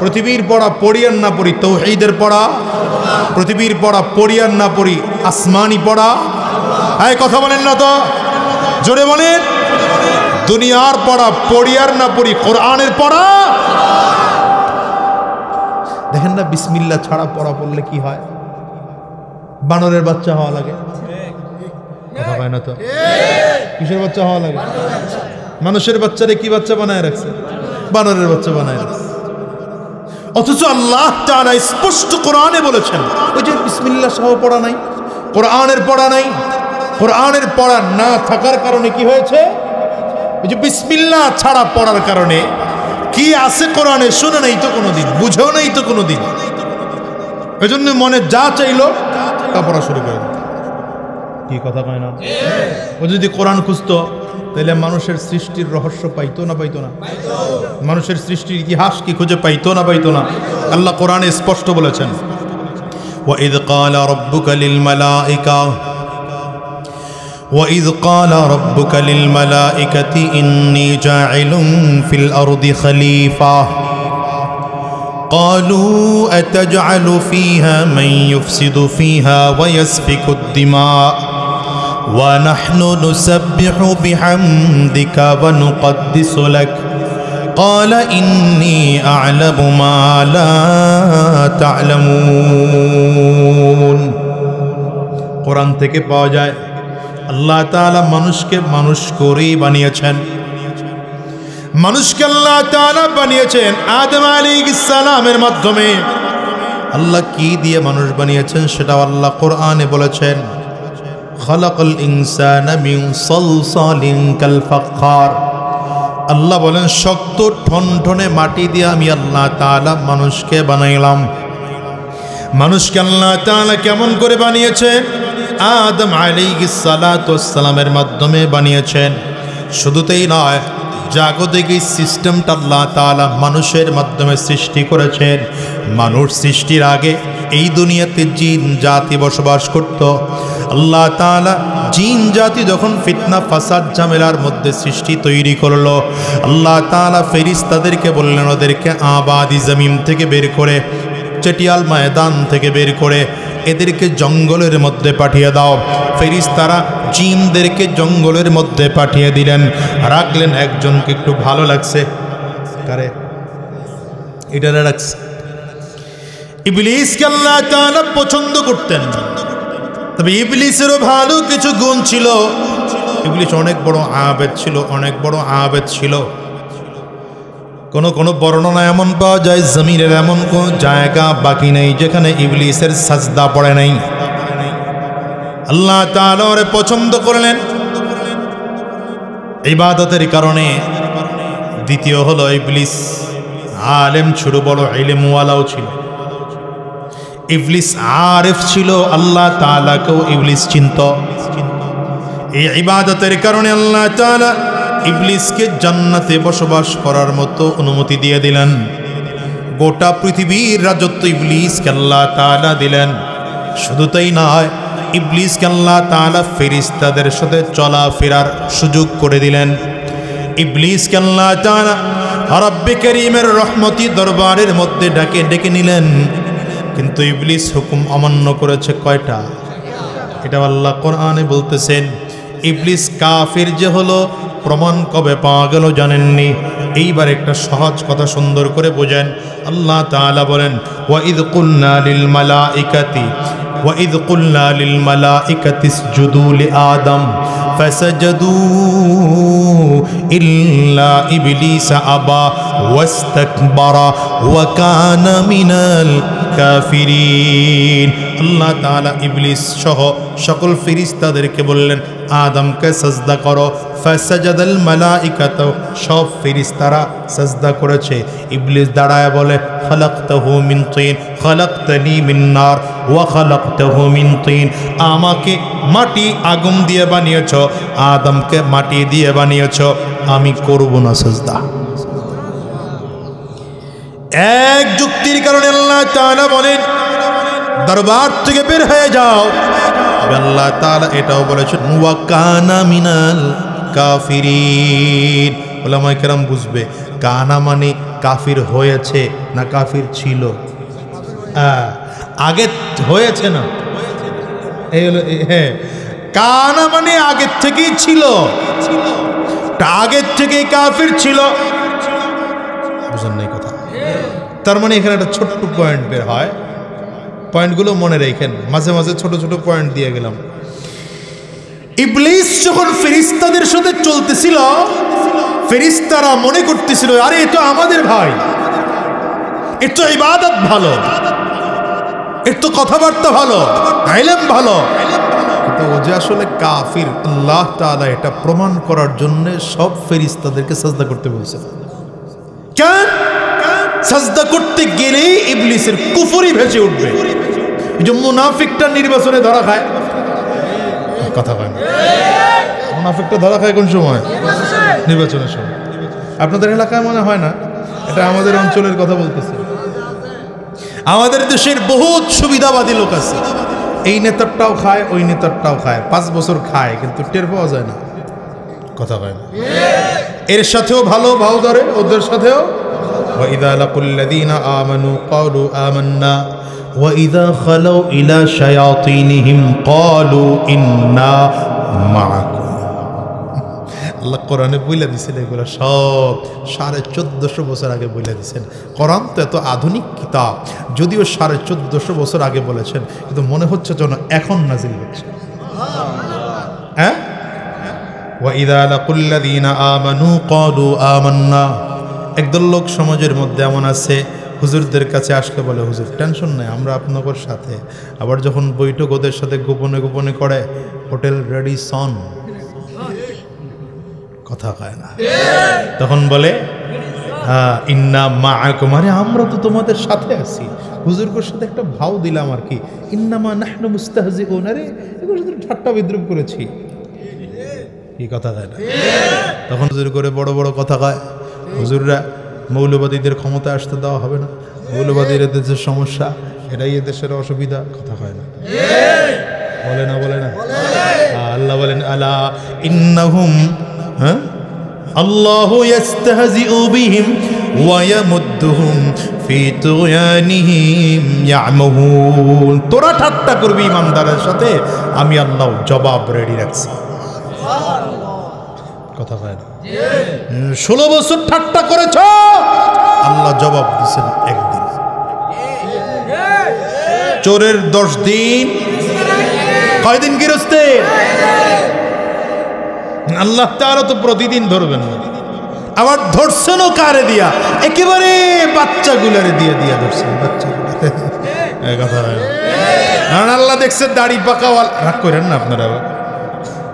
পৃথিবীর পড়া পড়ি আর না পড়ি তাওহীদের পড়া, পৃথিবীর পড়া পড়ি আর না পড়ি আসমানি পড়া। এই কথা বলেন না তো, জোরে বলেন। দুনিয়ার পড়া পড়ি আর না পড়ি কোরআনের পড়া। দেখেন না, বিসমিল্লাহ ছাড়া পড়া পড়লে কি হয়? বানরের বাচ্চা হওয়া লাগে। কথা হয় না তো? কিসের বাচ্চা হওয়া লাগে? মানুষের বাচ্চারে কি বাচ্চা বানায় রাখছে? বানরের বাচ্চা বানায় রাখছে। অথচ আল্লাহ তাআলা স্পষ্ট কোরআনে বলেছেন, ওই যে বিসমিল্লাহ সহ পড়া নাই, কোরআনের পড়া নাই। কোরআনের পড়া না থাকার কারণে কি হয়েছে? ওই যে বিসমিল্লাহ ছাড়া পড়ার কারণে কি আছে কোরআনে শুনে নাই তো কোনোদিন, বুঝেও নাই তো কোনোদিন। এই জন্য মনে যা চাইলো তা পড়া শুরু করে দিত। কি কথা কয় না? ও যদি কোরআন খুঁজতো তাহলে মানুষের সৃষ্টির রহস্য পাইতো না পাইতো না? মানুষের সৃষ্টির ইতিহাস কি খুঁজে পাইতো না পাইতো না? আল্লাহ কোরআনে স্পষ্ট বলেছেন, وَإِذْ قَالَ رَبُّكَ لِلْمَلَائِكَةِ وَإِذْ قَالَ رَبُّكَ لِلْمَلَائِكَةِ إِنِّي جَاعِلٌ فِي الْأَرْضِ خَلِيفَةً قَالُوا أَتَجْعَلُ فِيهَا مَن يُفْسِدُ فِيهَا وَيَسْفِكُ الدِّمَاءَ وَنَحْنُ نُسَبِّحُ بِحَمْدِكَ وَنُقَدِّسُ لَكَ قَالَ إِنِّي أَعْلَمُ مَا لَا تَعْلَمُونَ। কোরআন থেকে পাওয়া যায় আল্লাহ তাআলা মানুষকে মানুষ করেই বানিয়েছেন। মানুষকে আল্লাহ তাআলা বানিয়েছেন আদম আলাইহিস সালামের মাধ্যমে। আল্লাহ কি দিয়ে মানুষ বানিয়েছেন সেটা আল্লাহ কোরআনে বলেছেন, খালাকাল ইনসানা মিন সালসালিন কাল ফাখখার। আল্লাহ বলেন শক্ত ঠনঠনে মাটি দিয়ে আমি আল্লাহ তাআলা মানুষকে বানাইলাম। মানুষকে আল্লাহ তাআলা কেমন করে বানিয়েছেন? আদম আলাইহিস সালাতু ওয়াস সালামের মাধ্যমে বানিয়েছেন। শুধু তাই নয়, জাগতিক এই সিস্টেমটা আল্লাহ তাআলা মানুষের মাধ্যমে সৃষ্টি করেছেন। মানুষ সৃষ্টির আগে এই দুনিয়াতে জিন জাতি বসবাস করত। আল্লাহ তাআলা জিন জাতি যখন ফিতনা ফাসাদ ঝামেলার মধ্যে সৃষ্টি তৈরি করলো, আল্লাহ তাআলা ফেরেশতাদেরকে বললেন ওদেরকে আবাদি জমিন থেকে বের করে, চটিয়াল ময়দান থেকে বের করে এদেরকে জঙ্গলের মধ্যে পাঠিয়ে দাও। ফেরেশতারা জিনদেরকে জঙ্গলের মধ্যে পাঠিয়ে দিলেন, রাখলেন একজনকে। একটু ভালো লাগছে কারে? এটারে রাখছে। ইবলিসকে আল্লাহ তাআলা পছন্দ করতেন, তবে ইবলিসেরও ভালো কিছু গুণ ছিল। ইবলিস অনেক বড় আবেদ ছিল, অনেক বড় আবেদ ছিল। কোন কোন বর্ণনা এমন পাওয়া যায় জমিনের এমন কোন জায়গা বাকি নেই যেখানে ইবলিসের সাজদা পড়ে নাই। আল্লাহ তাআলা ওরে পছন্দ করলেন ইবাদতের কারণে। দ্বিতীয় হলো ইবলিস আলেম ছিল, বড় ইলমওয়ালাও ছিল। ইবলিস আরিফ ছিল, আল্লাহ তাআলাকেও ইবলিস চিনত। এই ইবাদতের কারণে আল্লাহ তাআলা ইবলিসকে জান্নাতে বসবাস করার মতো অনুমতি দিয়ে দিলেন। গোটা পৃথিবীর রাজত্ব ইবলিসকে আল্লাহ তাআলা দিলেন। শুধু তাই নয়, ইবলিসকে আল্লাহ তাআলা ফেরেশতাদের সাথে চলাফেরার সুযোগ করে দিলেন। ইবলিসকে আল্লাহ তাআলা রব্বে করিমের রহমতি দরবারের মধ্যে ডেকে নিলেন। কিন্তু ইবলিস হুকুম অমান্য করেছে কয়টা? এটা আল্লাহ কোরআনে বলতেছেন। ইবলিস কাফির যে হলো প্রমাণ কবে পাওয়া গেল জানেননি? এইবার একটা সহজ কথা সুন্দর করে বোঝেন। আল্লাহ তাআলা বলেন, ওয়াইদ কুলনা লিল মালাইকাতি ইসজুদু লিআদম ফাসাজাদু ইল্লা ইবলিস আবা ওয়াস্তাকবারা ওয়া কানা মিনাল কাফিরিন। আল্লাহ তাআলা ইবলিস সহ সকল ফেরেশতাদেরকে বললেন আদমকে সাজদা করো। ফাসাজাদাল মালাইকাতু, সব ফেরেশতারা সাজদা করেছে। ইবলিস দাঁড়ায় বলে খালাকতাহু মিন তিন খালাকতানি মিন নার ওয়া খালাকতাহু মিন তিন। আমাকে মাটি আগুন দিয়ে বানিয়েছো, আদমকে মাটি দিয়ে বানিয়েছো, আমি করব না সাজদা। এক যুক্তির কারণে আল্লাহ তাআলা বলেন দরবার থেকে বের হয়ে যাও। আল্লাহ তাআলা এটাও বলেছেন ওয়া কানা মিনাল কাফিরিন। উলামায়ে কেরাম বুঝবে কানা মানে কাফির হয়েছে না কাফির ছিল? আগে হয়েছে না, এই হলো হ্যাঁ। কানা মানে আগের থেকেই ছিল, আগের থেকেই কাফির ছিল। বুঝেন নাই কথা? তার মানে এখানে একটা ছোট্ট পয়েন্ট বের হয়। পয়েন্টগুলো মনে রাখেন, মাঝে মাঝে ছোট ছোট পয়েন্ট দিয়ে গেলাম। ইবলিস যখন ফেরেশতাদের সাথে চলতেছিল, ফেরেশতারা মনে করতেছিল আরে এ তো আমাদের ভাই, এর তো ইবাদত ভালো, এর তো কথাবার্তা ভালো, ইলম ভালো, কিন্তু ও যে আসলে কাফির। আল্লাহ তাআলা এটা প্রমাণ করার জন্য সব ফেরেশতাদেরকে সাজদা করতে বলছে। কেন? সাজদা করতে গেলেই ইবলিসের কুফরি ভেসে উঠবে। এই যে মুনাফিকটা নির্বাচনে ধরা খায়, কথা কয় না, মুনাফিকটা ধরা খায় কোন সময়? নির্বাচনের সময়। আপনাদের এলাকায় মনে হয় না, এটা আমাদের অঞ্চলের কথা বলতেছে। আমাদের দেশের বহুত সুবিধাবাদী লোক আছে, এই নেতারটাও খায় ওই নেতারটাও খায়, 5 বছর খায় কিন্তু টের পাওয়া যায় না, কথা কয় না। এর সাথেও ভালো ভাও ধরে, ওদের সাথেও। وَإِذَا لَقُوا الَّذِينَ آمَنُوا قَالُوا آمَنَّا وَإِذَا خَلَوْا إِلَى شَيَاطِينِهِمْ قَالُوا إِنَّا مَعَكُمْ। আল্লাহ কোরআনে বইলা দিয়েছেন এগুলো সব 1450 বছর আগে বইলা দিয়েছেন। কোরআন তো এত আধুনিক কিতাব, যদিও 1450 বছর আগে বলেছেন, কিন্তু মনে হচ্ছে যেন এখন নাজিল হচ্ছে। হ্যাঁ, وَإِذَا لَقُوا الَّذِينَ آمَنُوا قَالُوا آمَنَّا। একদল লোক সমাজের মধ্যে এমন আছে, হুজুরদের কাছে আসলে বলে হুজুর টেনশন নাই, আমরা আপনাদের সাথে। আবার যখন বৈঠক ওদের সাথে গোপনে গোপনে করে, হোটেল রেডি সন, কথা কয় না, তখন বলে হ্যাঁ ইন্না মাআকুম, আরে আমরা তো তোমাদের সাথে আছি। হুজুরদের সাথে একটা ভাও দিলাম আর কি, ইন্নামা নাহনু মুস্তাহজিউন, আরে এগুলো শুধু ঠাট্টা বিদ্রুপ করেছি, কি কথা কয় না। তখন হুজুর করে বড় বড় কথা কয়। হুজুররা মৌলবাদীদের ক্ষমতা আসতে দেওয়া হবে না, মৌলবাদীর দেশের সমস্যা, এটাই এদেশের অসুবিধা, কথা হয় না, বলে না বলে না। আল্লাহ বলেন আলা ইন্নাহুম আল্লাহু ইস্তাহজিউ বিহিম ওয়া ইয়ামুদ্দুহুম ফি তুগয়ানিহিম ইয়ামাহুন। তোরা ঠাট্টা করবি ইমানদারের সাথে, আমি আল্লাহ জবাব রেডি রাখছি, কথা হয় না। 16 বছর ঠাট্টা করেছ, আল্লাহ জবাব দিচ্ছেন একদিন। চোরের 10 দিন, কয়দিন গৃহস্থের? আল্লাহ তাআলা তো প্রতিদিন ধরবেন না। আবার ধরছেনও কারে দিয়া, একেবারে বাচ্চাগুলারে দিয়ে দিয়া ধরছেন, বাচ্চাগুলো কথা হয় না। কারণ আল্লাহ দেখছেন দাড়ি পাকাওয়ালা, রাগ করেন না আপনারা,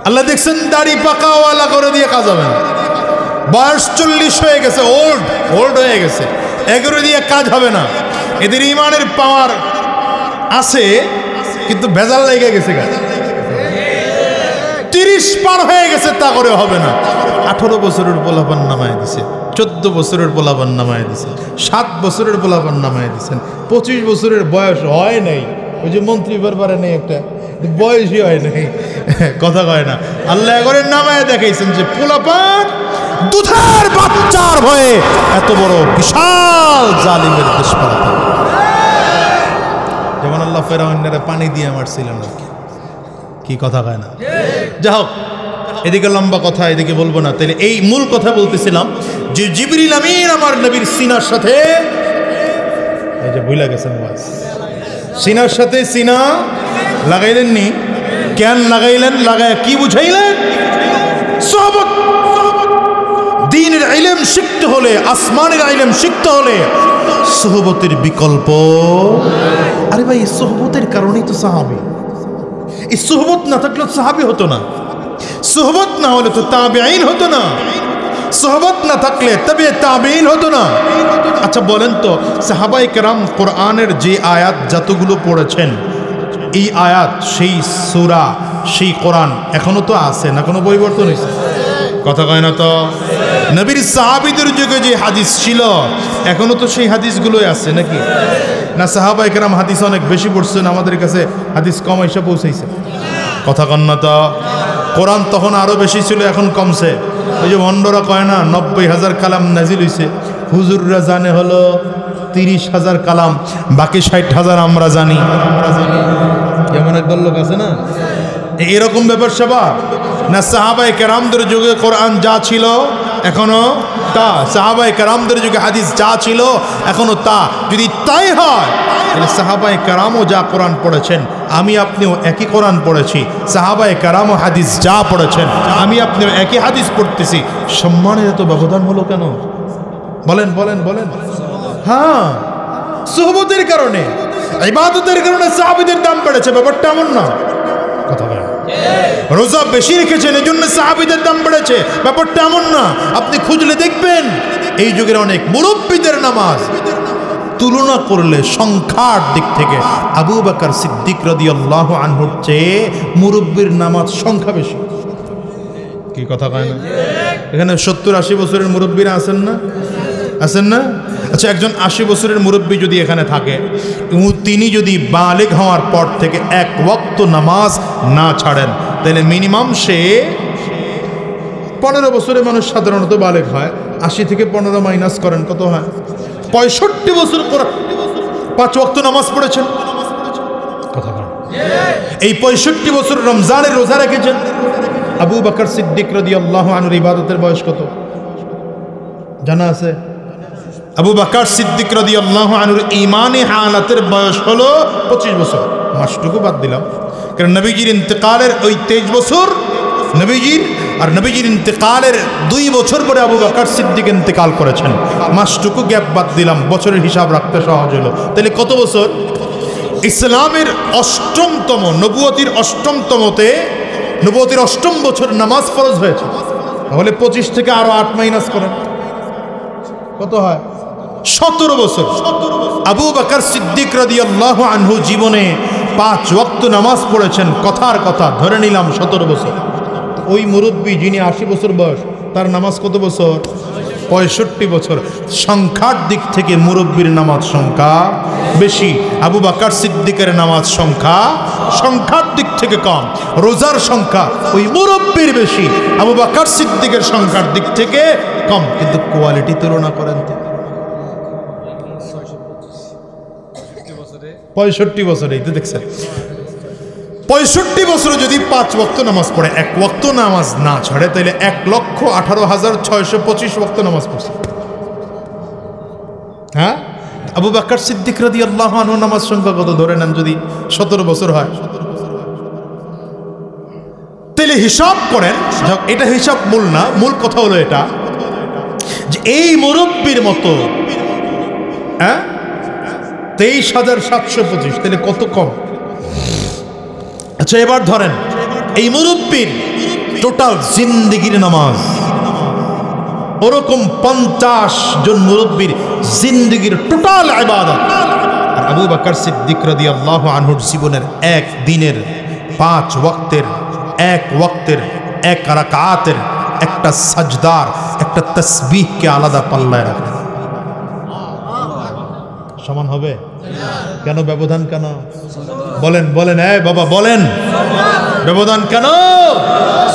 আল্লাহ দেখছেন দাড়ি পাকাওয়ালা করে দিয়ে কাজ হবে না। বয়স 40 হয়ে গেছে, ওল্ড হয়ে গেছে, এগুলো দিয়ে কাজ হবে না। এদের ইমানের পাওয়ার আছে কিন্তু ভেজাল লেগে গেছে, কাজ 30 পার হয়ে গেছে, তা করে হবে না। 18 বছরের পোলাপান নামায় দিছে, 14 বছরের পোলাপান নামায় দিছে, 7 বছরের পোলাপান নামায় দিছেন, 25 বছরের বয়স হয় নাই, ওই যে মন্ত্রী বারবারে নেই একটা বয়সই হয় নাই, কথা কয় না। আল্লাহ করে নামায় দেখাইছেন যে পোলাপান দুধের বাচ্চার ভয়ে এত বড় বিশাল জালিমের দেশ পালাতে, যেমন আল্লাহ ফেরাউনের পানি দিয়ে মারছিলেন আর কি কথা কয় না। যা হোক, এদিকে লম্বা কথা, এদিকে বলবো না। তাহলে এই মূল কথা বলতেছিলাম যে জিবরিল আমিন আমার নবীর সিনার সাথে, এই যে ভুলে গেছেন ওয়াজ, সিনার সাথে সিনা লাগাইলেন নি, কেন লাগাইলেন, লাগায় কি বুঝাইলেন? সোহবত, দ্বীনের ইলম শিখতে হলে, আসমানের ইলম শিখতে হলে সোহবতের বিকল্প। আরে ভাই, এই সোহবতের কারণেই তো সাহাবী। এই সোহবত না থাকলে সাহাবী হতো না, সোহবত না হলে তো তাবেঈন হতো না, সোহবত না থাকলে তবে তাবেঈন হতো না। আচ্ছা বলেন তো, সাহাবায়ে কেরাম কোরআনের যে আয়াত যতগুলো পড়েছেন, এই আয়াত, সেই সূরা, সেই কোরআন এখনো তো আছে না, কোনো পরিবর্তন হয়েছে? কথা কয় না তো। নবীর সাহাবীদের যুগে যে হাদিস ছিল এখনো তো সেই হাদিসগুলোই আছে নাকি? না সাহাবায়ে কেরাম হাদিস অনেক বেশি পড়ছেন, আমাদের কাছে হাদিস কম এসে পৌঁছাইছে? কথা কন না তো। কোরআন তখন আরো বেশি ছিল, এখন কমছে। ওই যে ভণ্ডরা কয় না 90,000 কালাম নাজিল হইছে, হুজুররা জানে হলো 30,000 কালাম, বাকি 60,000 আমরা জানি। যেমন একদল লোক আছে না, এরকম ব্যাপার স্যাপার না। সাহাবায়ে কেরামদের যুগে কোরআন যা ছিল এখনো তা, সাহাবায়ে কেরামদের যুগে হাদিস যা ছিল এখনো তা। যদি তাই হয় তাহলে সাহাবায়ে কেরামও যা কোরআন পড়েছেন, আমি আপনিও একই কোরআন পড়েছি। সাহাবায়ে কেরামও হাদিস যা পড়েছেন, আমি আপনিও একই হাদিস পড়তেছি। সম্মানের এত ব্যবধান হলো কেন? বলেন বলেন বলেন। হ্যাঁ, সোহবতের কারণে, ইবাদতের কারণে সাহাবীদের দাম বেড়েছে, ব্যাপারটা এমন না। কথা বলেন। রোজা বেশি রেখেছেন এই জন্য সাহাবীদের দাম বেড়েছে, ব্যাপারটা এমন না। আপনি খুঁজলে দেখবেন এই যুগের অনেক মুরব্বীদের নামাজ তুলনা করলে সংখ্যার দিক থেকে আবু বকর সিদ্দিক রাদিয়াল্লাহু আনহুর চেয়ে মুরব্বীর নামাজ সংখ্যা বেশি। কি কথা কয় না? এখানে 70-80 বছরের মুরব্বীরা আছেন না? আছেন না? আচ্ছা, একজন 80 বছরের মুরব্বী যদি এখানে থাকে, তিনি যদি বালেগ হওয়ার পর থেকে এক ওয়াক্ত নামাজ না ছাড়েন, তাহলে মিনিমাম সে 15 বছরের মানুষ সাধারণত বালেগ হয়। 80 থেকে 15 মাইনাস করেন, কত হয়? 65 বছর পর 5 ওয়াক্ত নামাজ পড়েছেন। কথা বলেন। এই 65 বছর রমজানের রোজা রেখেছেন। আবু বকর সিদ্দিক রাদিয়াল্লাহু আনহুর ইবাদতের বয়স কত জানা আছে? আবু বকর সিদ্দিক রাদিয়াল্লাহু আনহুর ঈমানি হালাতের বয়স হলো 25 বছর। মাসটুকু বাদ দিলাম, কারণ নবীজির ইন্তেকালের ওই 23 বছর নবীজির ইন্তেকালের 2 বছর পরে আবু বকর সিদ্দিক ইন্তেকাল করেছেন। মাসটুকু গ্যাপ বাদ দিলাম, বছরের হিসাব রাখতে সহজ হলো। তাহলে কত বছর? ইসলামের 8মতম, নবুয়তির 8মতমতে, নবুয়তির 8ম বছর নামাজ ফরজ হয়েছে। তাহলে 25 থেকে আরো 8 মাইনাস করেন, কত হয়? 17 বছর। আবু বকর সিদ্দিক রাদিয়াল্লাহু আনহু জীবনে 5 ওয়াক্ত নামাজ পড়েছেন। কথার কথা ধরে নিলাম 17 বছর। ওই মুরব্বী যিনি 80 বছর বয়স, তার নামাজ কত বছর? 65 বছর। সংখ্যার দিক থেকে মুরব্বীর নামাজ সংখ্যা বেশি, আবু বকর সিদ্দিকের নামাজ সংখ্যার দিক থেকে কম। রোজার সংখ্যা ওই মুরব্বীর বেশি, আবু বকর সিদ্দিকের সংখ্যার দিক থেকে কম, কিন্তু কোয়ালিটি তুলনা করেন তো 65 বছরে, এই তো দেখছেন। 65 বছরে যদি 5 ওয়াক্ত নামাজ পড়ে, 1 ওয়াক্ত নামাজ না ছাড়ে, তাহলে 1,18,625 ওয়াক্ত নামাজ পড়ছে। হ্যাঁ, আবু বকর সিদ্দিক রাদিয়াল্লাহু আনহু নামাজ সংখ্যা কত ধরে নেন যদি 17 বছর হয়? তাহলে হিসাব করেন। এটা হিসাব মূল না, মূল কথা হলো এটা যে এই মুরব্বীর মতো 23,725, তাহলে কত কম। আচ্ছা এবার ধরেন এই মুরব্বীর টোটাল জিন্দেগির নামাজ, ওরকম 50 জন মুরব্বীর জিন্দেগির টোটাল ইবাদত। আর আবু বকর সিদ্দিক রাদিয়াল্লাহু আনহুর জীবনের এক দিনের 5 ওয়াক্তের, এক ওয়াক্তের, এক রাকাতের, একটা সাজদার, একটা তাসবিহকে আলাদা পাল্লায় রাখেন। সমান হবে কেন? ব্যবধান কেন? বলেন বলেন, বাবা বলেন, ব্যবধান কেন?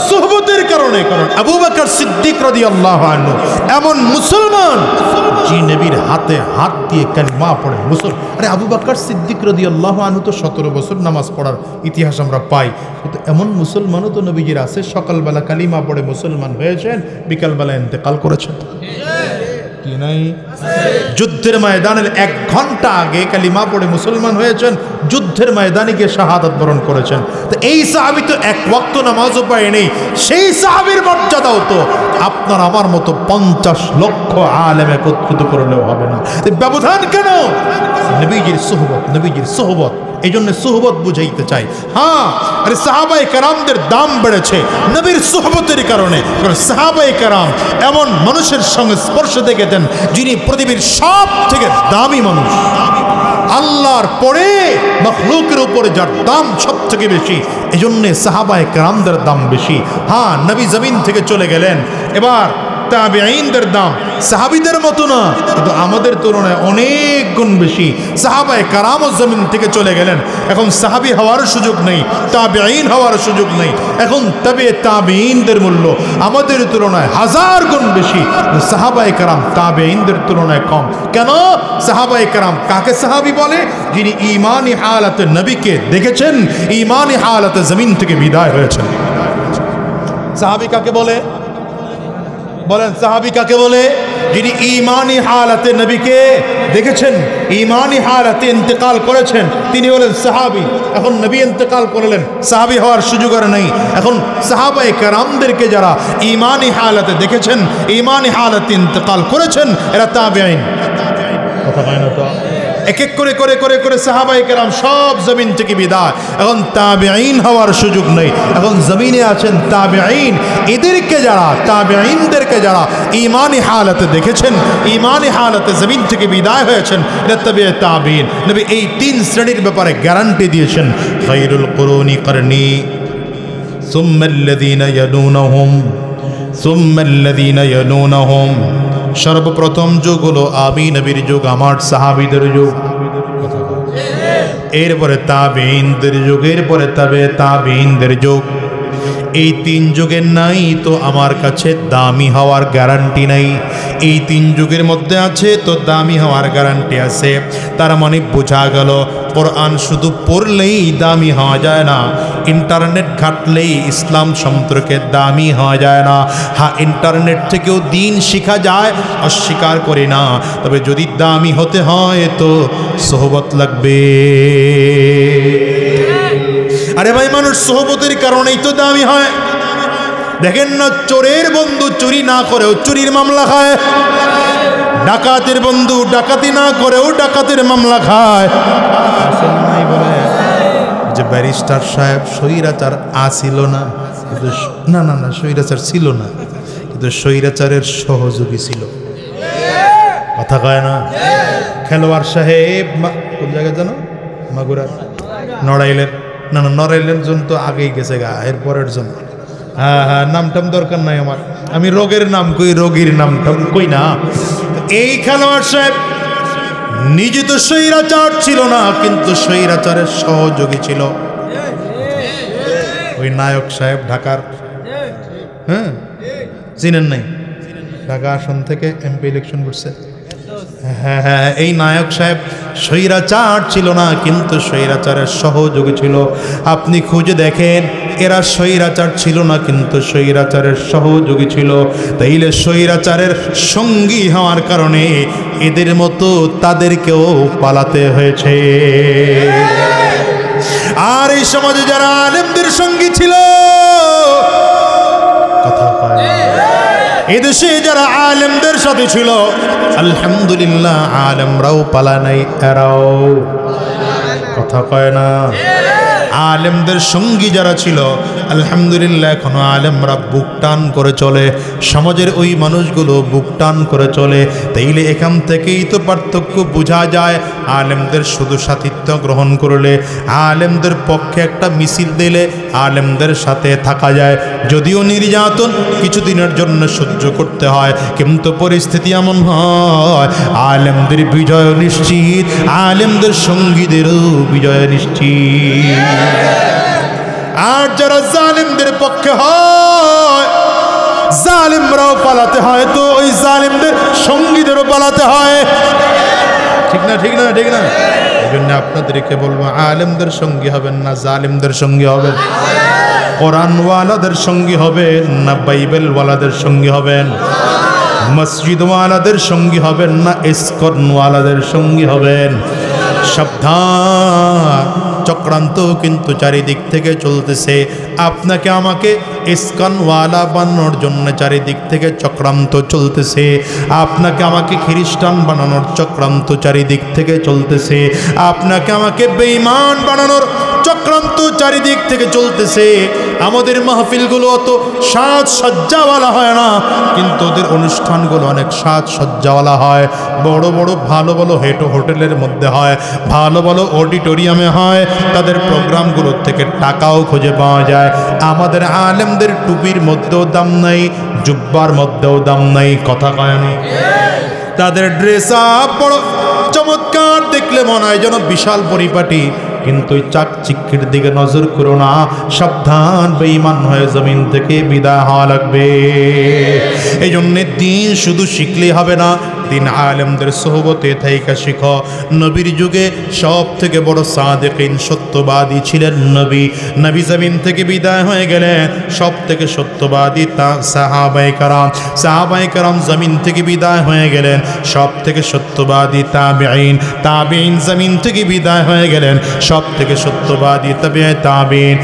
সুহবতের কারণে। কারণ আবু বকর সিদ্দিক রাদিয়াল্লাহু আনহু এমন মুসলমান যে নবীর হাতে হাত দিয়ে কালিমা পড়ে আরে আবু বকর সিদ্দিক রাদিয়াল্লাহু আনহু তো 17 বছর নামাজ পড়ার ইতিহাস আমরা পাই, কিন্তু এমন মুসলমানও তো নবীজির আছে সকালবেলা কালিমা পড়ে মুসলমান হয়েছেন, বিকালবেলা ইন্তেকাল করেছেন। কি নাই? যুদ্ধের ময়দানের 1 ঘন্টা আগে কালিমা পড়ে মুসলমান হয়েছেন, যুদ্ধের ময়দানে গিয়ে শাহাদাত বরণ করেছেন। তো এই সাহাবী তো 1 ওয়াক্ত নামাজও পায় নেই, সেই সাহাবীর মর্যাদাও তো আপনার আমার মতো 50 লক্ষ আলেম একত্রিত করলেও হবে না। ব্যবধান কেন? নবীজির সুহবত, নবীজির সুহবত। এই জন্য সুহবত বুঝাইতে চাই। হ্যাঁ, আরে সাহাবায়ে কেরামদের দাম বেড়েছে নবীর সুহবতের কারণে। কারণ সাহাবায়ে কেরাম এমন মানুষের সঙ্গে স্পর্শ দেখেছেন যিনি পৃথিবীর সব থেকে দামি মানুষ। আল্লাহর পরে মাখলুকের উপরে যার দাম সব থেকে বেশি, এই জন্যে সাহাবায়ে কেরামদের দাম বেশি। হ্যাঁ, নবী জমিন থেকে চলে গেলেন, এবার তাবেঈনদের দাম সাহাবীদের মতো না, কিন্তু আমাদের তুলনায় অনেক গুণ বেশি। সাহাবায়ে কেরামও জমিন থেকে চলে গেলেন, এখন সাহাবী হওয়ার সুযোগ নেই, তাবেঈন হওয়ার সুযোগ নেই। এখন তাবেঈনদের মূল্য আমাদের তুলনায় 1000 গুণ বেশি। সাহাবায়ে কেরাম তাবেঈনদের তুলনায় কম। কেন? সাহাবায়ে কেরাম কাকে সাহাবী বলে? যিনি ঈমানি হালাতে নবীকে দেখেছেন, ঈমানি হালাতে জমিন থেকে বিদায় হয়েছেন। সাহাবী কাকে বলে? বলেন, সাহাবী কাকে বলে? যিনি ঈমানি হালাতে নবীকে দেখেছেন, ঈমানি হালাতে ইন্তেকাল করেছেন, তিনি হলেন সাহাবী। এখন নবী ইন্তেকাল করলেন, সাহাবী হওয়ার সুযোগ আর নেই। এখন সাহাবায়ে কেরামদেরকে যারা ঈমানি হালাতে দেখেছেন, ঈমানি হালাতে ইন্তেকাল করেছেন, এরা তাবেঈন। কথা হয় না তো? এক এক করে করে করে করে সাহাবায়ে কেরাম সব জমিন থেকে বিদায়। এখন তাবেঈন হওয়ার সুযোগ নেই, এখন জমিনে আছেন তাবেঈন। এদেরকে যারা, তাবেঈনদেরকে যারা ঈমানি হালাতে দেখেছেন, ঈমানি হালাতে জমিন থেকে বিদায় হয়েছেন, এটা তবে তাবেঈন। নবী এই 3 শ্রেণীর ব্যাপারে গ্যারান্টি দিয়েছেন, খায়রুল কুরুনি করনি সুম্মাল্লাযীনা ইয়ালুনহুম সুম্মাল্লাযীনা ইয়ালুনহুম। সর্বপ্রথম যুগ হলো আমি নবীর যুগ, আমার সাহাবীদের যুগ। এরপরে তাবেঈনদের যুগ, এরপরে তাবেঈনদের যুগ। এই 3 যুগের নাই তো আমার কাছে দামি হওয়ার গ্যারান্টি নাই। এই 3 যুগের মধ্যে আছে তো দামি হওয়ার গ্যারান্টি আছে। তার মানে বোঝা গেল কোরআন শুধু পড়লেই দামি হওয়া যায় না, ইন্টারনেট ঘাটলেই ইসলাম সম্পর্কে দামি হওয়া যায় না। হ্যাঁ, ইন্টারনেট থেকেও দিন শেখা যায়, অস্বীকার করি না। তবে যদি দামি হতে হয় তো সোহবত লাগবে। আরে ভাই, মানুষ সোহবতের কারণেই তো দামি হয়। দেখেন না, চোরের বন্ধু চুরি না করেও চুরির মামলা খায়, ডাকাতের বন্ধু ডাকাতি না করেও ডাকাতের মামলা খায়। বলে যে ব্যারিস্টার সাহেব স্বৈরাচার আসিল না, কিন্তু না না না স্বৈরাচার ছিল না, কিন্তু স্বৈরাচারের সহযোগী ছিল। কথা কয় না? খেলোয়াড় সাহেব কোন জায়গায় জানো? মাগুরার, নড়াইলের, না না নড়াইলের জন তো আগেই গেছে গা, এরপরের জন। হ্যাঁ হ্যাঁ, নামটাম দরকার নাই আমার, আমি রোগের নাম কই, রোগীর নামটাম কই না। এই খেলোয়াড় সাহেব নিজে তো স্বৈরাচার ছিল না, কিন্তু স্বৈরাচারের সহযোগী ছিল। ওই নায়ক সাহেব ঢাকার, হ্যাঁ চিনেন নাই? ঢাকা আসন থেকে এমপি ইলেকশন করছে। হ্যাঁ হ্যাঁ, এই নায়ক সাহেব স্বৈরাচার ছিল না, কিন্তু স্বৈরাচারের সহযোগী ছিল। আপনি খুঁজে দেখেন, এরা স্বৈরাচার ছিল না, কিন্তু স্বৈরাচারের সহযোগী ছিল। তাইলে স্বৈরাচারের সঙ্গী হওয়ার কারণে এদের মতো তাদেরকেও পালাতে হয়েছে। আর এই সমাজে যারা আলেমদের সঙ্গী ছিল, কথা হয় এদেশে যারা আলেমদের সাথে ছিল আলহামদুলিল্লাহ আলেমরাও পালা নাই, এরাও কথা কয় না। আলেমদের সঙ্গী যারা ছিল আলহামদুলিল্লাহ এখনো আলেমরা বুক টান করে চলে, সমাজের ওই মানুষগুলো বুক টান করে চলে। তাইলে এখান থেকেই তো পার্থক্য বোঝা যায়। আলেমদের শুধু সাথিত্ব গ্রহণ করলে, আলেমদের পক্ষে একটা মিছিল দিলে আলেমদের সাথে থাকা যায়। যদিও নির্যাতন কিছুদিনের জন্য সহ্য করতে হয়, কিন্তু পরিস্থিতি এমন হয় আলেমদের বিজয় নিশ্চিত, আলেমদের সঙ্গীদেরও বিজয় নিশ্চিত। আর যারা জালিমদের পক্ষে হয়, জালিমরাও পালাতে হয়, তো ওই জালিমদের সঙ্গীদেরও পালাতে হয়। ঠিক না, ঠিক না, ঠিক না? এই জন্য আপনাদেরকে বলবো, আলেমদের সঙ্গী হবেন না জালিমদের সঙ্গী হবেন, কোরআনওয়ালাদের সঙ্গী হবেন না বাইবেলওয়ালাদের সঙ্গী হবেন, মসজিদওয়ালাদের সঙ্গী হবেন না ইসকনওয়ালাদের সঙ্গী হবেন। সাবধান, চক্রান্ত কিন্তু চারিদিক থেকে চলতেছে। আপনাকে আমাকে ইসকনওয়ালা বানানোর জন্য চারিদিক থেকে চক্রান্ত চলতেছে। আপনাকে আমাকে খ্রিস্টান বানানোর চক্রান্ত চারিদিক থেকে চলতেছে। আপনাকে আমাকে বেঈমান বানানোর চক্রান্ত চারিদিক থেকে চলতেছে। আমাদের মাহফিলগুলো অত সাজসজ্জাওয়ালা হয় না, কিন্তু ওদের অনুষ্ঠানগুলো অনেক সাজসজ্জাওয়ালা হয়। বড় বড় ভালো ভালো হোটেলের মধ্যে হয়, ভালো ভালো অডিটোরিয়ামে হয়। তাদের প্রোগ্রামগুলোর থেকে টাকাও খুঁজে পাওয়া যায়। আমাদের আলেমদের টুপির মধ্যেও দাম নাই, জুব্বার মধ্যেও দাম নাই, কথা কয় না? তাদের ড্রেস আপ বড় চমৎকার, দেখলে মনে হয় যেন বিশাল পরিপাটি, কিন্তু চাকচিক্যের দিকে নজর করো না। সাবধান, বেঈমান হয়ে জমিন থেকে বিদায় হওয়া লাগবে। এই জন্য দিন শুধু শিখলেই হবে না, দিন আলেমদের সোহবতে থাইকা শিখো। নবীর যুগে সব থেকে বড় সাদেকিন সত্যবাদী ছিলেন নবী। নবী জমিন থেকে বিদায় হয়ে গেলেন, সব থেকে সত্যবাদী তা সাহাবায়ে কেরাম। সাহাবায়ে কেরাম জমিন থেকে বিদায় হয়ে গেলেন, সব থেকে সত্যবাদী তাবেঈন। তাবেঈন জমিন থেকে বিদায় হয়ে গেলেন, সব থেকে সত্যবাদী তাবেঈন।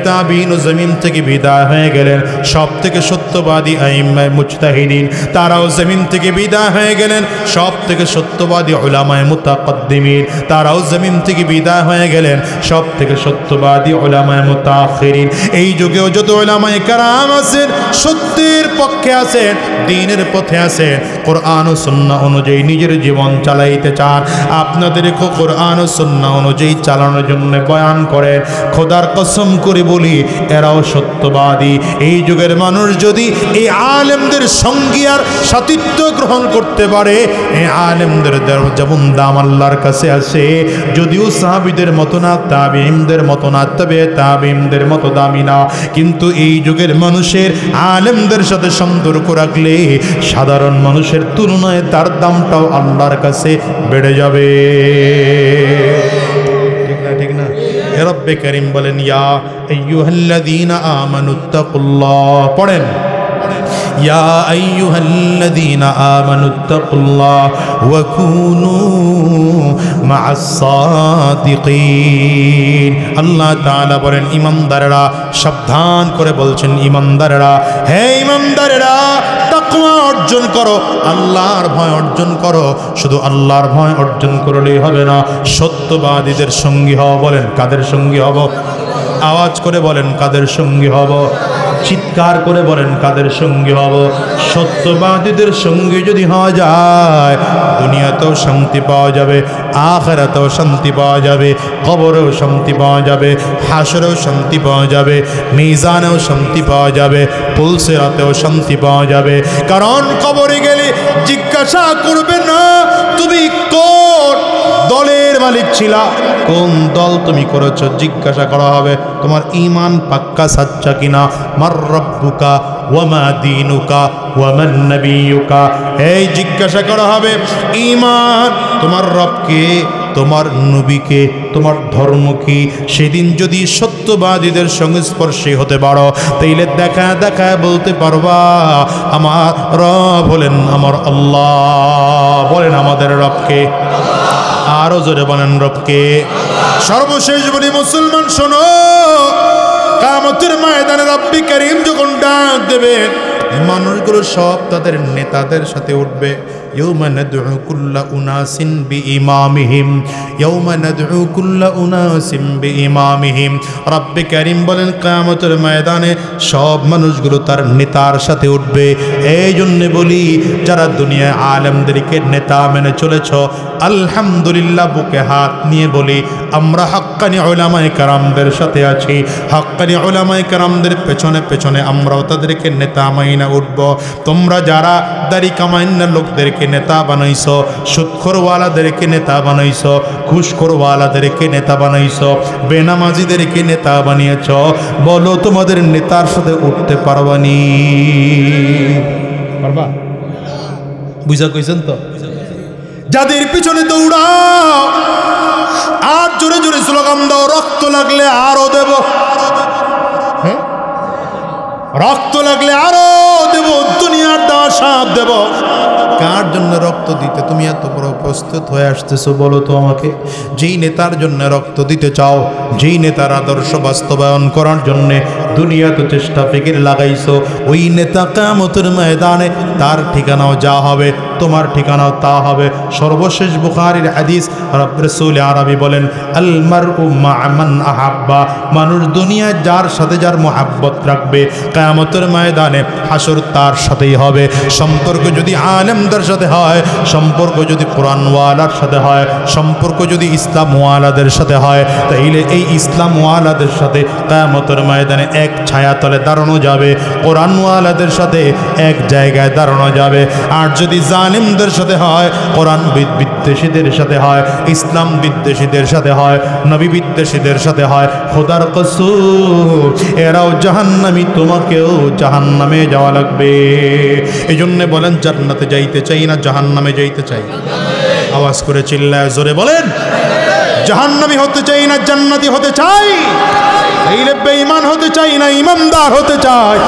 তাবেঈন জমিন থেকে বিদায় হয়ে গেলেন, সব থেকে সত্যবাদী আইম্মায়ে মুজতাহিদিন। তারাও জমিন থেকে বিদায় হয়ে গেলেন, সব থেকে সত্যবাদী উলামায়ে মুতাকদ্দিমিন। তারাও জমিন থেকে বিদায় হয়ে গেলেন, সব থেকে সত্যবাদী উলামায়ে মুতাআখিরিন। এই যুগেও যত উলামায়ে কেরাম আছেন, সত্যের পক্ষে আছেন, দ্বীনের পথে আছেন, কোরআন ও সুন্নাহ অনুযায়ী নিজের জীবন চালাইতে চান, আপনাদেরকে কোরআন ও সুন্নাহ অনুযায়ী চালানোর জন্য বয়ান করেন। খোদার কসম করে বলি, এরাও সত্যবাদী। এই যুগের মানুষ যদি এই আলেমদের সঙ্গী আর সাথিত্ব গ্রহণ করতে পারে, এই আলেমদের যেমন দাম আল্লাহর কাছে আছে, যদিও সাহাবীদের মতো না, তাবেঈনদের মতো না, তাবেঈনদের মতো দামি না, কিন্তু এই যুগের মানুষের আলেমদের সাথে সম্পর্ক রাখলে সাধারণ মানুষের তুলনায় তার দামটাও আল্লাহর কাছে বেড়ে যাবে। ঠিক না, ঠিক না? রব্বে করিম বলেন, ইয়া আইয়ুহাল্লাযীনা আমানুত্তাকুল্লাহ, পড়েন, ইয়া আইয়ুহাল্লাযীনা আমানুত্তাকুল্লাহ ওয়া কুনু মা'আস সাদিকিন। আল্লাহ তাআলা বলেন, ঈমানদাররা, সাবধান করে বলছেন, ঈমানদাররা, হে ঈমানদাররা, তাকওয়া অর্জন করো, আল্লাহর ভয় অর্জন করো। শুধু আল্লাহর ভয় অর্জন করলেই হবে না, সত্যবাদীদের সঙ্গী হও। বলেন, কাদের সঙ্গী হব? আওয়াজ করে বলেন, কাদের সঙ্গী হব? চিৎকার করে বলেন, কাদের সঙ্গী হব? সত্যবাদীদের সঙ্গী যদি হওয়া যায়, দুনিয়াতেও শান্তি পাওয়া যাবে, আখিরাতেও শান্তি পাওয়া যাবে, কবরেও শান্তি পাওয়া যাবে, হাসরেও শান্তি পাওয়া যাবে, মিজানেও শান্তি পাওয়া যাবে, পুলসিরাতেও শান্তি পাওয়া যাবে। কারণ কবরে গেলে জিজ্ঞাসা করবে না তুমি কোন দলের মালিক ছিলা, কোন দল তুমি করেছো, জিজ্ঞাসা করা হবে তোমার ঈমান পাক্কা সাচ্চা কিনা। মার রব্বুকা ওয়া মা দীনুকা ওয়া মান নবিয়ুকা, এই জিজ্ঞাসা করা হবে ঈমান, তোমার রবকে, তোমার নবীকে, তোমার ধর্ম কি। সেদিন যদি সত্যবাদীদের সংস্পর্শে হতে পারো, তাইলে দেখা দেখা বলতে পারবা আমার রব হলেন আমার আল্লাহ। বলেন, আমাদের রবকে। আরো জোরে বলেন, রবকে। সর্বশেষ বলি, মুসলমান শোনো, কিয়ামতের ময়দানে রব্বি করিম যখন ডাক দেবে, মানুষগুলো সব তাদের নেতাদের সাথে উঠবে। ইয়াউমা নাদউ কুল্লা উনাসিন বিইমামিহিম, ইয়াউমা নাদউ কুল্লা উনাসিন বিইমামিহিম। রব্বে কারীম বলেন কিয়ামতের ময়দানে সব মানুষগুলো তার নেতার সাথে উঠবে। এই জন্য বলি যারা দুনিয়ায় আলেমদেরকে নেতা মেনে চলেছ, আলহামদুলিল্লাহ বুকে হাত নিয়ে বলি আমরা হাক্কানি উলামায়ে কেরামদের সাথে আছি। হাক্কানি উলামায়ে কেরামদের পেছনে পেছনে আমরাও তাদেরকে নেতা মাইনা উঠব। তোমরা যারা দাড়ি কামাইনা লোকদেরকে নেতা বানাইছো, সুদখোরওয়ালাদেরকে নেতা বানাইছো, ঘুষখোরওয়ালাদেরকে নেতা বানাইছো, বেনামাজিদেরকে নেতা বানিয়েছ, বলো তোমাদের নেতার সাথে উঠতে পারবানি? পারবা? বুঝা কইছেন তো? যাদের পিছনে দৌড়াও আর জোরে জোরে স্লোগান দাও, রক্ত লাগলে আরো দেব, হ্যাঁ রক্ত লাগলে আরো দেব, দুনিয়ার দেওয়া সব দেব। কার জন্য রক্ত দিতে তুমি এত বড় প্রস্তুত হয়ে আসতেছো বলো তো আমাকে? যেই নেতার জন্য রক্ত দিতে চাও, যেই নেতার আদর্শ বাস্তবায়ন করার জন্য দুনিয়াতে চেষ্টা ফিকির লাগাইছো, ওই নেতা কিয়ামতের ময়দানে তার ঠিকানাও যা হবে তোমার ঠিকানাও তা হবে। সর্বশেষ বুখারীর হাদিস, রাসূল আরবি বলেন আল মারউ মা মান আহাব্বা, মানুষ দুনিয়ায় যার সাথে যার মুহাব্বত রাখবে কিয়ামতের ময়দানে হাসর তার সাথেই হবে। সম্পর্ক যদি আলেমদের সাথে হয়, সম্পর্ক যদি কোরআনওয়ালার সাথে হয়, সম্পর্ক যদি ইসলামওয়ালাদের সাথে হয়, তাইলে এই ইসলামওয়ালাদের সাথে কিয়ামতের ময়দানে এক ছায়াতলে দাঁড়ানো যাবে, কোরআনওয়ালাদের সাথে এক জায়গায় দাঁড়ানো যাবে। আর যদি জালিমদের সাথে হয়, কোরআন বিদ্বেষীদের সাথে হয়, ইসলাম বিদ্বেষীদের সাথে হয়, নবী বিদ্বেষীদের সাথে হয়, খোদার কসম এরাও জাহান্নামী, তোমাকেও জাহান্নামে যাওয়া লাগবে। এই জন্য বলেন জান্নাতে যাইতে চাই না জাহান্নামে যাইতে চাই? আওয়াজ করে চিল্লায় জোরে বলেন, জাহান্নামী হতে চাই না জান্নাতি হতে চাই? এইলে বেঈমান হতে চাই না ইমানদার হতে চাই?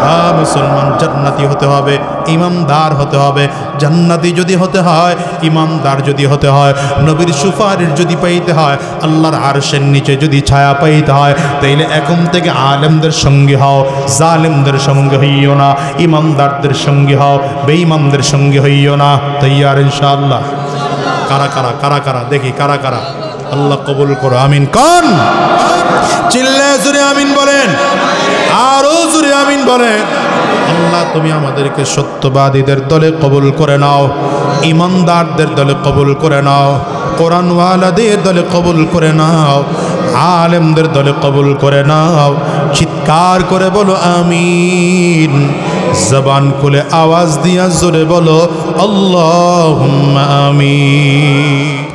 হ্যাঁ মুসলমান, জান্নাতি হতে হবে, ইমানদার হতে হবে। জান্নাতি যদি হতে হয়, ইমানদার যদি হতে হয়, নবীর সুপারিশ যদি পাইতে হয়, আল্লাহর আরশের নিচে যদি ছায়া পাইতে হয়, তাইলে এখন থেকে আলেমদের সঙ্গে হও, জালেমদের সঙ্গে হইও না, ইমানদারদের সঙ্গে হও, বেঈমানদের সঙ্গে হইও না। তৈয়ার ইনশাআল্লাহ? কারা কারা কারা কারা দেখি কারা কারা? আল্লাহ কবুল করো, আমিন কোন? চিল্লায় জোরে আমিন বলেন, আরো জোরে আমিন বলেন। আল্লাহ তুমি আমাদেরকে সত্যবাদীদের দলে কবুল করে নাও, ইমানদারদের দলে কবুল করে নাও, কোরআনওয়ালাদের দলে কবুল করে নাও, আলেমদের দলে কবুল করে নাও। চিৎকার করে বলো আমিন, জবান খুলে আওয়াজ দিয়া জোরে বলো আল্লাহুম্মা আমিন।